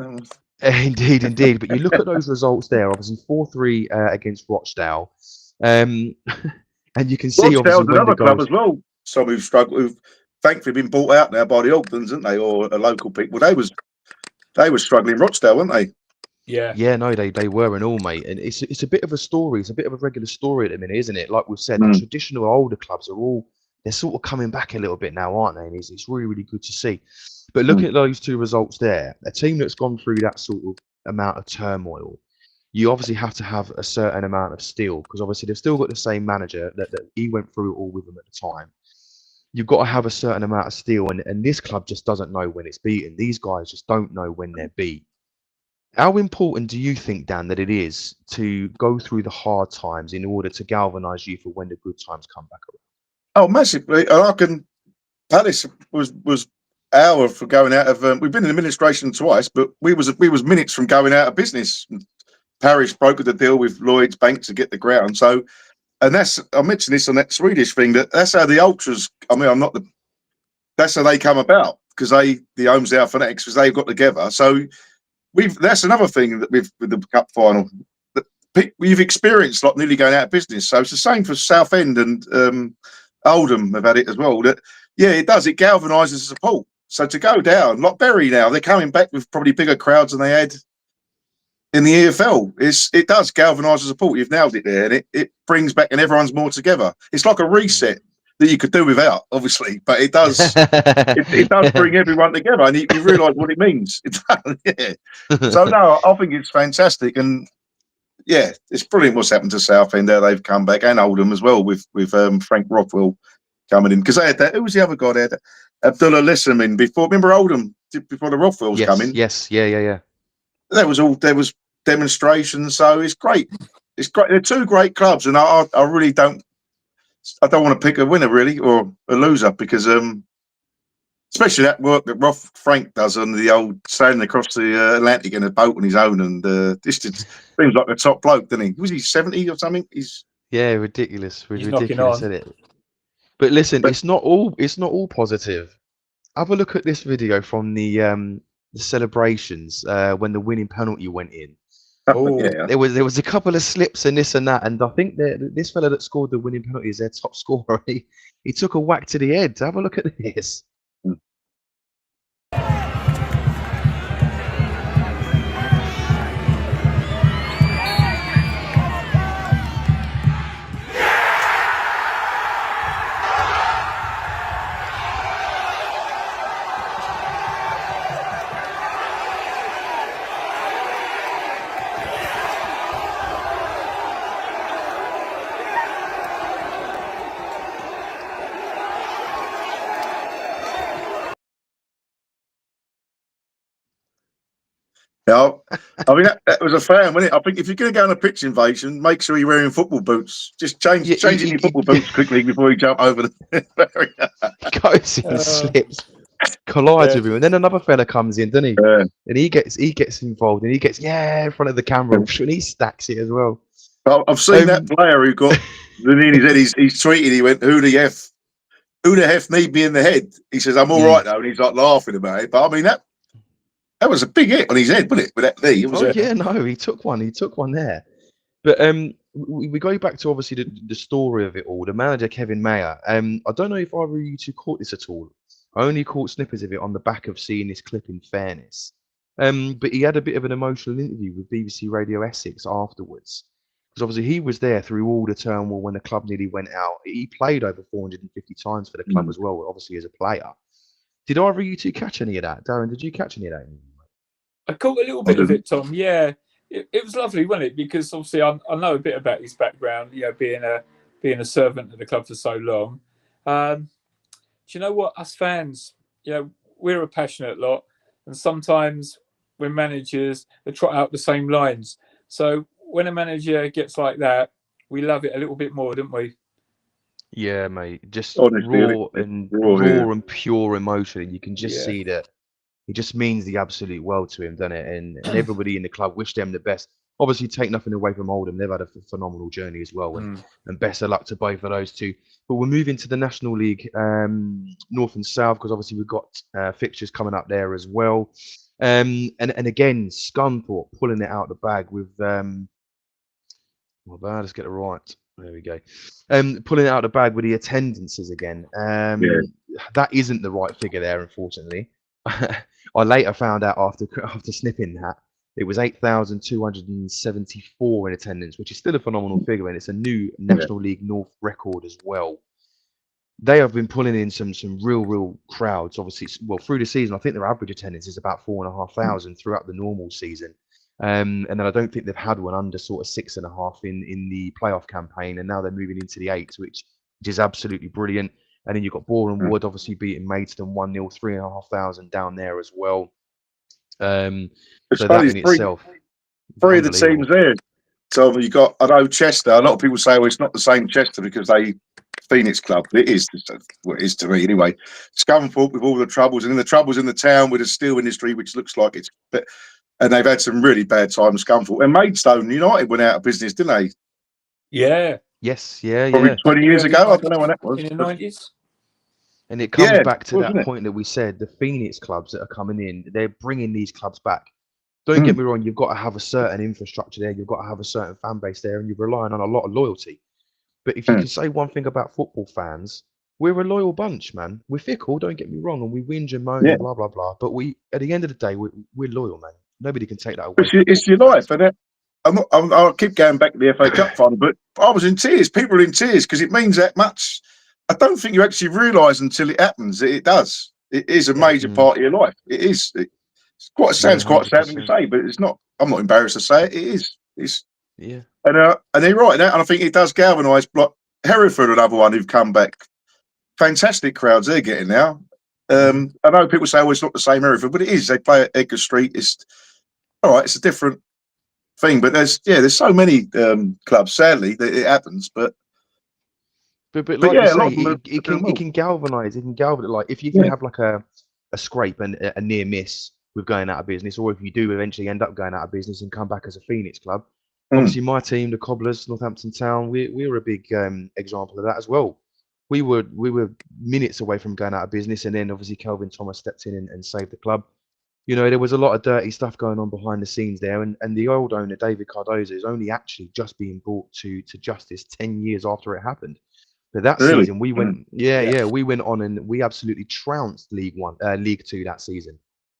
Indeed. But you look at those results there. Obviously, 4-3 against Rochdale. And you can see Rochdale's obviously another club as well. Some who've struggled, who've thankfully been bought out now by the Ogdens, haven't they, or local people? They were struggling, Rochdale, weren't they? Yeah. Yeah, no, they were and all, mate. And it's a bit of a story. It's a bit of a regular story at the minute, isn't it? Like we've said, the traditional older clubs they're sort of coming back a little bit now, aren't they? And it's really, really good to see. But looking at those two results there, a team that's gone through that sort of amount of turmoil, you obviously have to have a certain amount of steel because obviously they've still got the same manager that he went through it all with them at the time. You've got to have a certain amount of steel, and this club just doesn't know when it's beaten. These guys just don't know when they're beat. How important do you think, Dan, that it is to go through the hard times in order to galvanise you for when the good times come back around? Oh, massively. And Palace was hour for going out of. We've been in administration twice, but we was minutes from going out of business. Parish brokered the deal with Lloyd's Bank to get the ground. So, and I mentioned this on that Swedish thing, that's how the ultras. I mean, that's how they come about because the Homes Our Fanatics, because they got together. So that's another thing that with the cup final that we've experienced, like nearly going out of business. So it's the same for Southend and Oldham have had it as well. That it does. It galvanises support. So to go down, like Bury now, they're coming back with probably bigger crowds than they had in the EFL. It does galvanise the support. You've nailed it there, and it brings back, and everyone's more together. It's like a reset that you could do without, obviously, but it does. it does bring everyone together, and you realise what it means. It does, yeah. So no, I think it's fantastic, and yeah, it's brilliant what's happened to Southend there. They've come back, and Oldham as well with Frank Rothwell coming in because they had that. Who was the other guy? They had Abdullah Lissam in before. Remember Oldham before the Rothwells come in? Yes, yeah. There was demonstrations, so it's great. It's great. They're two great clubs, and I really don't want to pick a winner really or a loser because especially that work that Frank does on the old sailing across the Atlantic in a boat on his own, and this just seems like a top bloke, doesn't he? Was he 70 or something? Ridiculous. He's ridiculous, isn't it? But listen, it's not all positive. Have a look at this video from the celebrations when the winning penalty went in. Yeah. There was a couple of slips and this and that, and I think this fella that scored the winning penalty is their top scorer. He took a whack to the head. Have a look at this. Yeah, I mean that was a fan, wasn't it? I think if you're going to go on a pitch invasion, make sure you're wearing football boots. Just change Yeah, in your football boots quickly before you jump over the barrier. he goes in, Uh, slips, collides yeah, with him, and then another fella comes in, doesn't he? Yeah. And he gets involved, and he gets in front of the camera, and he stacks it as well. I've seen that Um, player who got the in his head. He's tweeted. He went, "Who the f? Who the hef need me in the head?" He says, "I'm all right now," and he's like laughing about it. But I mean that was a big hit on his head, wasn't it? With that knee, it was. Oh yeah, no, he took one. He took one there. But we go back to obviously the story of it all. The manager Kevin Mayer. I don't know if either of you two caught this at all. I only caught snippets of it on the back of seeing this clip. In fairness, but he had a bit of an emotional interview with BBC Radio Essex afterwards, because obviously he was there through all the turmoil when the club nearly went out. He played over 450 times for the club as well, obviously as a player. Did either of you two catch any of that? Darren, did you catch any of that? I caught a little bit of it, Tom. Yeah, it was lovely, wasn't it? Because obviously I know a bit about his background. You know, being a servant at the club for so long. Do you know what? Us fans, you know, we're a passionate lot, and sometimes when managers they trot out the same lines. So when a manager gets like that, we love it a little bit more, don't we? Yeah, mate. Just Honestly, raw and pure emotion. And you can just Yeah. see that it just means the absolute world to him, doesn't it? And everybody in the club wish them the best. Obviously, take nothing away from Oldham. They've had a phenomenal journey as well. And best of luck to both of those two. But we're moving to the National League, North and South, because obviously we've got fixtures coming up there as well. And again, Scunthorpe pulling it out the bag with well, let's get it right. There we go. Pulling it out the bag with the attendances again. That isn't the right figure there, unfortunately. I later found out after snipping that it was 8,274 in attendance, which is still a phenomenal figure, and it's a new National League North record as well. They have been pulling in some real crowds. Obviously, well, through the season, I think their average attendance is about 4,500 throughout the normal season. And then I don't think they've had one under sort of 6.5 in the playoff campaign, and now they're moving into the 8s, which is absolutely brilliant. And then you've got Boreham Wood obviously beating Maidstone 1-0, 3,500 down there as well. So that in itself, three of the teams there. So you got, I know Chester. A lot of people say, well, it's not the same Chester because they Phoenix Club. It is what it is to me anyway. Scunthorpe with all the troubles, and then the troubles in the town with the steel industry, which looks like it's. And they've had some really bad times, Scunthorpe. And Maidstone United went out of business, didn't they? Yeah. Yes, yeah, Probably yeah. 20 years ago. I don't know when that was. In the 90s. And it comes back to wasn't that it? point that we said, the Phoenix clubs that are coming in, they're bringing these clubs back. Don't get me wrong, you've got to have a certain infrastructure there, you've got to have a certain fan base there, and you're relying on a lot of loyalty. But if you can say one thing about football fans, we're a loyal bunch, man. We're fickle, don't get me wrong, and we whinge and moan and blah, blah, blah. But at the end of the day, we're loyal, man. Nobody can take that away. It's your life, and I keep going back to the FA Cup final, but I was in tears. People are in tears because it means that much. I don't think you actually realise until it happens that it does. It is a major part of your life. It is. Sounds quite sad to say, but it's not. I'm not embarrassed to say it. It is. It's. Yeah. And they're right in that, and I think it does galvanise. Like Hereford, another one who've come back. Fantastic crowds they're getting now. I know people say, "Oh, it's not the same Hereford," but it is. They play at Edgar Street. It's all right. It's a different thing, but there's so many clubs. Sadly, that it happens, but like you say, it can galvanise. It can galvanise. Like if you have like a scrape and a near miss with going out of business, or if you do eventually end up going out of business and come back as a Phoenix club. Obviously, my team, the Cobblers, Northampton Town, we were a big example of that as well. We were minutes away from going out of business, and then obviously Kelvin Thomas stepped in and saved the club. You know, there was a lot of dirty stuff going on behind the scenes there, and the old owner, David Cardozo, is only actually just being brought to justice 10 years after it happened. But that season, we went, we went on and we absolutely trounced League Two that season,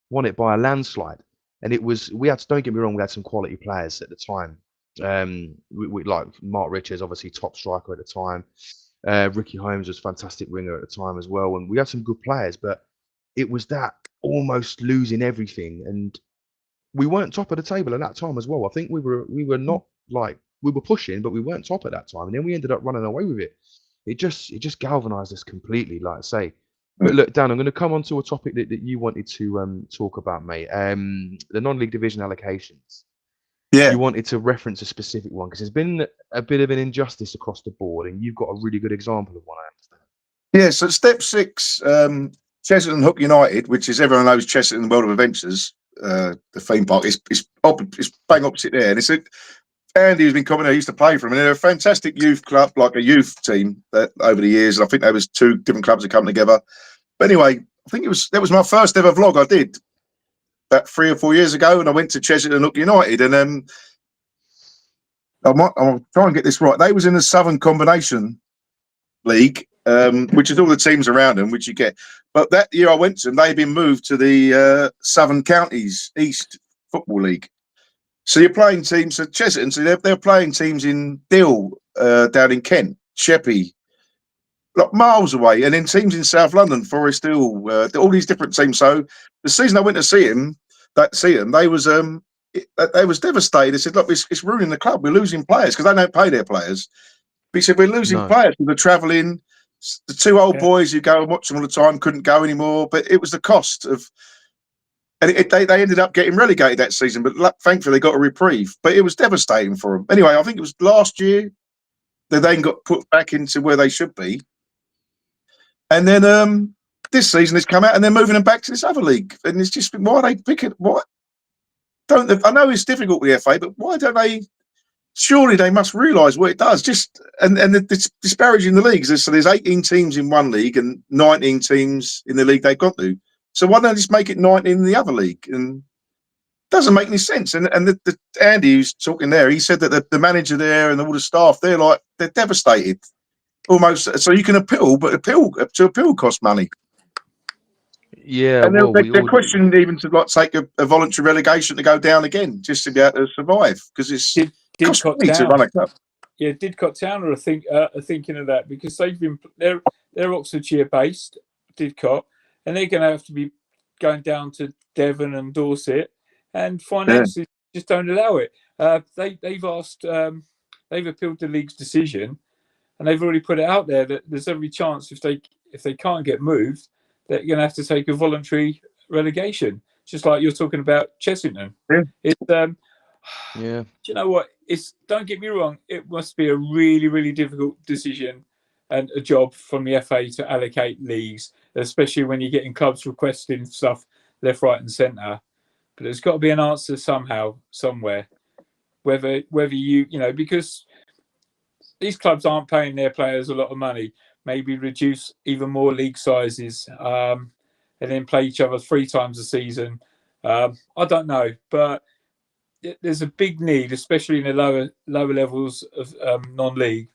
won it by a landslide. And it was, don't get me wrong, we had some quality players at the time. We like Mark Richards, obviously top striker at the time. Ricky Holmes was a fantastic winger at the time as well, and we had some good players, but it was that almost losing everything, and we weren't top of the table at that time as well. I think we were not like, we were pushing, but we weren't top at that time, and then we ended up running away with it. It just galvanized us completely, like I say. But look, Dan, I'm going to come on to a topic that you wanted to talk about, mate. The non-league division allocations. Yeah. You wanted to reference a specific one because there's been a bit of an injustice across the board, and you've got a really good example of one, I understand. Yeah, so step 6, Chesterton Hook United, which is everyone knows Chesterton World of Adventures, the theme park, it's bang opposite there. And it's Andy who's been coming there, used to play for them. And they're a fantastic youth club, like a youth team that over the years. And I think there was 2 different clubs that come together. But anyway, I think that was my first ever vlog I did about 3 or 4 years ago. And I went to Chesterton Hook United. And I'll try and get this right. They was in the Southern Combination League, which is all the teams around them, which you get. But that year I went to them, they'd been moved to the Southern Counties East Football League. So you're playing teams, so Chesterton, so they're playing teams in Dill, down in Kent, Sheppey, like miles away, and then teams in South London, Forest Hill, all these different teams. So the season I went to see them, they was devastated. They said, "Look, it's ruining the club. We're losing players because they don't pay their players." But he said, "We're losing players because they're travelling. The 2 old boys who go and watch them all the time couldn't go anymore. But it was the cost of." And they ended up getting relegated that season, but thankfully they got a reprieve. But it was devastating for them. Anyway, I think it was last year they then got put back into where they should be. And then this season it's come out and they're moving them back to this other league. And it's just, why are they picking? What? I know it's difficult with the FA, but why don't they? Surely they must realise what it does. And it's disparaging the leagues. So there's 18 teams in one league and 19 teams in the league they've got to. So why don't they just make it 19 in the other league? And it doesn't make any sense. And the Andy who's talking there, he said that the manager there and all the staff, they're devastated. Almost. So you can appeal, but appeal costs money. Yeah, and they're questioning even to take a voluntary relegation to go down again just to be able to survive because it's costs money to run a club. Yeah, Didcot Town are thinking of that because they're Oxfordshire based, Didcot, and they're going to have to be going down to Devon and Dorset, and finances just don't allow it. They've appealed the league's decision, and they've already put it out there that there's every chance if they can't get moved, they're going to have to take a voluntary relegation, just like you're talking about Chessington. Yeah. It's yeah. Do you know what? Don't get me wrong. It must be a really, really difficult decision and a job from the FA to allocate leagues, especially when you're getting clubs requesting stuff left, right, and centre. But there's got to be an answer somehow, somewhere. Whether because these clubs aren't paying their players a lot of money, maybe reduce even more league sizes, and then play each other 3 times a season. I don't know, but there's a big need, especially in the lower levels of non-league,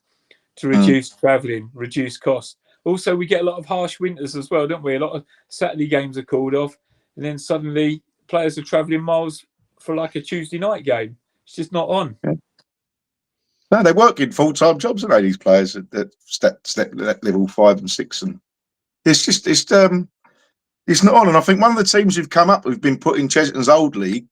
to reduce travelling, reduce costs. Also, we get a lot of harsh winters as well, don't we? A lot of Saturday games are called off, and then suddenly players are travelling miles for like a Tuesday night game. It's just not on. Yeah. No, they work in full-time jobs, aren't they, these players at step level 5 and 6, and it's not on. And I think one of the teams who've come up, who've been put in Chesterton's old league,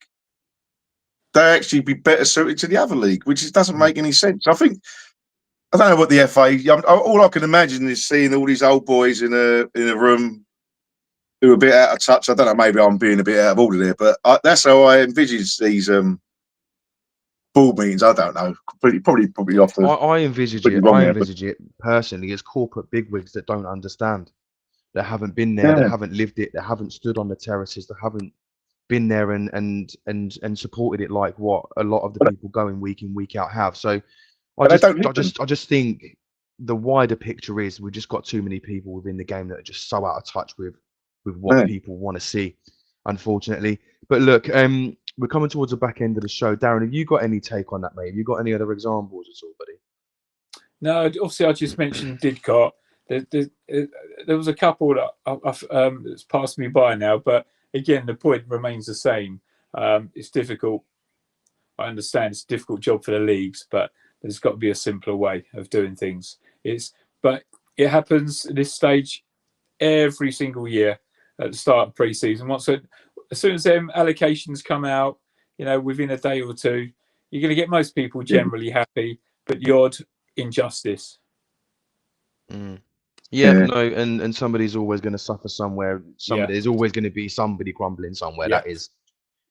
they actually be better suited to the other league, which doesn't make any sense. I don't know what the FA. All I can imagine is seeing all these old boys in a room who are a bit out of touch. I don't know. Maybe I'm being a bit out of order there, but that's how I envisage these board meetings. I don't know. Probably off the. I envisage it. I envisage it personally as corporate bigwigs that don't understand, that haven't been there, that haven't lived it, that haven't stood on the terraces, that haven't been there and supported it like what a lot of the people going week in week out have. So I just think the wider picture is we've just got too many people within the game that are just so out of touch with what people want to see, unfortunately. But look, we're coming towards the back end of the show. Darren, have you got any take on that, mate? Have you got any other examples at all, buddy? No, obviously I just mentioned Didcot. There was a couple that that's passed me by now, but again, the point remains the same. It's difficult. I understand it's a difficult job for the leagues, but there's got to be a simpler way of doing things. But it happens at this stage every single year at the start of pre-season. As soon as them allocations come out, within a day or two, you're going to get most people generally happy, but the odd injustice. Yeah, Yeah. no, and somebody's always going to suffer somewhere. Yeah. There's always going to be somebody grumbling somewhere. Yeah.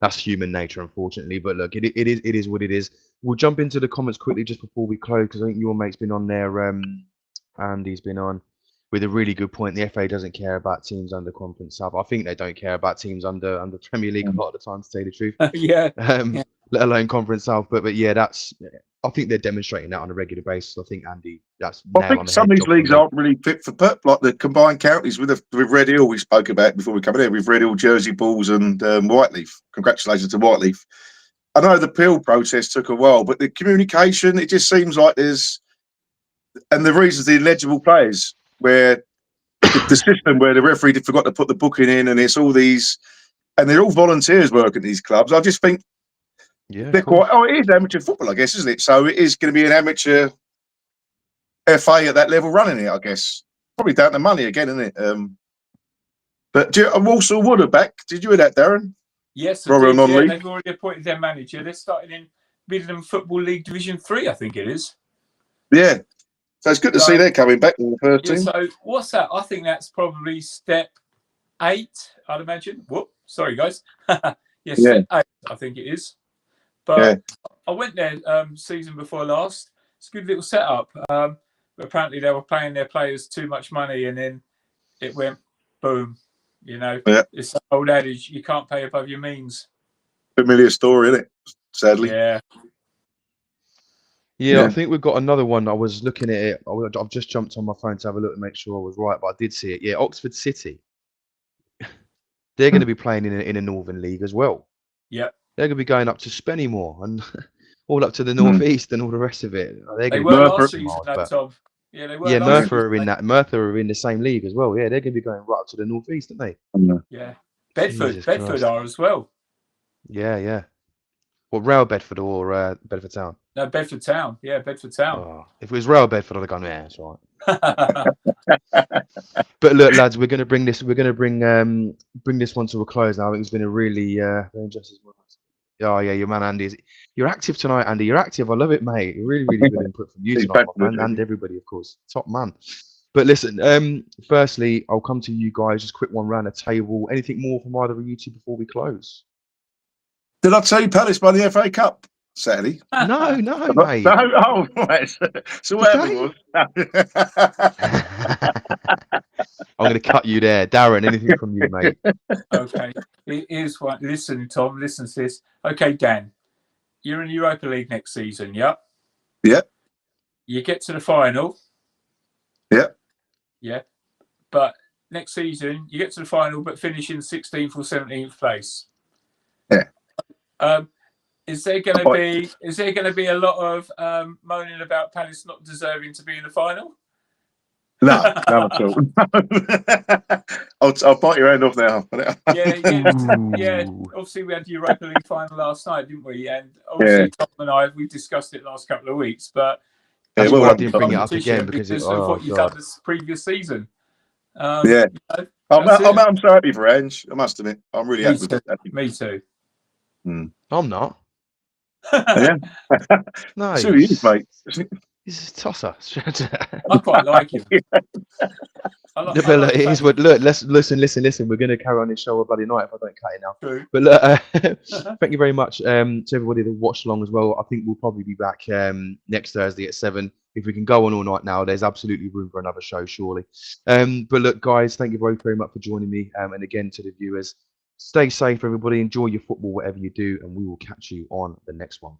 That's human nature, unfortunately. But look, it is what it is. We'll jump into the comments quickly just before we close because I think your mate's been on there. Andy's been on with a really good point. The FA doesn't care about teams under Conference South. I think they don't care about teams under Premier League a lot of the time, to tell you the truth. Yeah. Um, let alone Conference South. But yeah, I think they're demonstrating that on a regular basis. I think Andy, that's I nail think on the some head of these job from leagues me. aren't really fit for purpose, like the combined counties with Red Hill we spoke about before we come in here, with Red Hill, Jersey Bulls and Whiteleaf. Congratulations to Whiteleaf. I know the appeal process took a while, but the communication, it just seems like and the reasons the illegible players, where the system where the referee forgot to put the booking in, and it's all these, and they're all volunteers working at these clubs. I just think Yeah, they're quite, it is amateur football, I guess, isn't it? So it is going to be an amateur FA at that level running it, I guess. Probably down to money again, isn't it? But Walsall Wood are back. Did you hear that, Darren? Yes, I Royal did. Yeah, Non-league. they've already appointed their manager. They're starting in Midland Football League Division 3, I think it is. Yeah. So it's good to see they're coming back in the first Yeah, team. so what's that? I think that's probably step 8, I'd imagine. Whoop, sorry, guys. Step 8, I think it is. But I went there season before last. It's a good little setup. But apparently they were paying their players too much money, and then it went boom. It's the old adage, you can't pay above your means. Familiar story, isn't it? Sadly. Yeah, I think we've got another one. I was looking at it. I've just jumped on my phone to have a look to make sure I was right, but I did see it. Yeah, Oxford City. They're going to be playing in a Northern League as well. Yeah. They're going to be going up to Spennymoor and all up to the northeast and all the rest of it. They were last season, Tom. Yeah, they were. Yeah, Merthyr are in that. Merthyr are in the same league as well. Yeah, they're going to be going right up to the northeast, aren't they? Yeah. Bedford are as well. Yeah. Well, Rail Bedford or Bedford Town? No, Bedford Town. Yeah, Bedford Town. Oh, if it was Rail Bedford, I'd have gone, yeah, that's right. But look, lads, we're going to bring this. We're going to bring this one to a close now. I think it's been a really very interesting. Oh yeah, your man Andy. You're active tonight, Andy. You're active. I love it, mate. Really, really good input from you tonight, my man, and everybody, of course. Top man. But listen, firstly, I'll come to you guys. Just quick one round the table. Anything more from either of you two before we close? Did I tell you Palace won the FA Cup Saturday? No, mate. No, oh, right. So whatever it was. I'm going to cut you there. Darren, anything from you, mate? Okay. Here's one. Listen, Tom, listen to this. Okay, Dan, you're in Europa League next season, yeah? Yeah. You get to the final. Yeah. Yeah. But next season, you get to the final, but finish in 16th or 17th place. Yeah. Is there going to be a lot of moaning about Palace not deserving to be in the final? No, not at all. I'll bite your hand off now. Yeah. Obviously, we had the Europa League final last night, didn't we? And obviously, Tom and I, we discussed it last couple of weeks. But I didn't bring it up again because of what you've done this previous season. I'm so happy for Ange. I must admit, I'm really happy. Me too. I'm not. Yeah. No, so he is, mate. He's a tosser. I quite like him. Look, let's listen. We're going to carry on this show all bloody night if I don't cut it now. True. But look, thank you very much to everybody that watched along as well. I think we'll probably be back next Thursday at 7. If we can go on all night now, there's absolutely room for another show, surely. But look, guys, thank you very much for joining me. And again, to the viewers, stay safe, everybody. Enjoy your football, whatever you do, and we will catch you on the next one.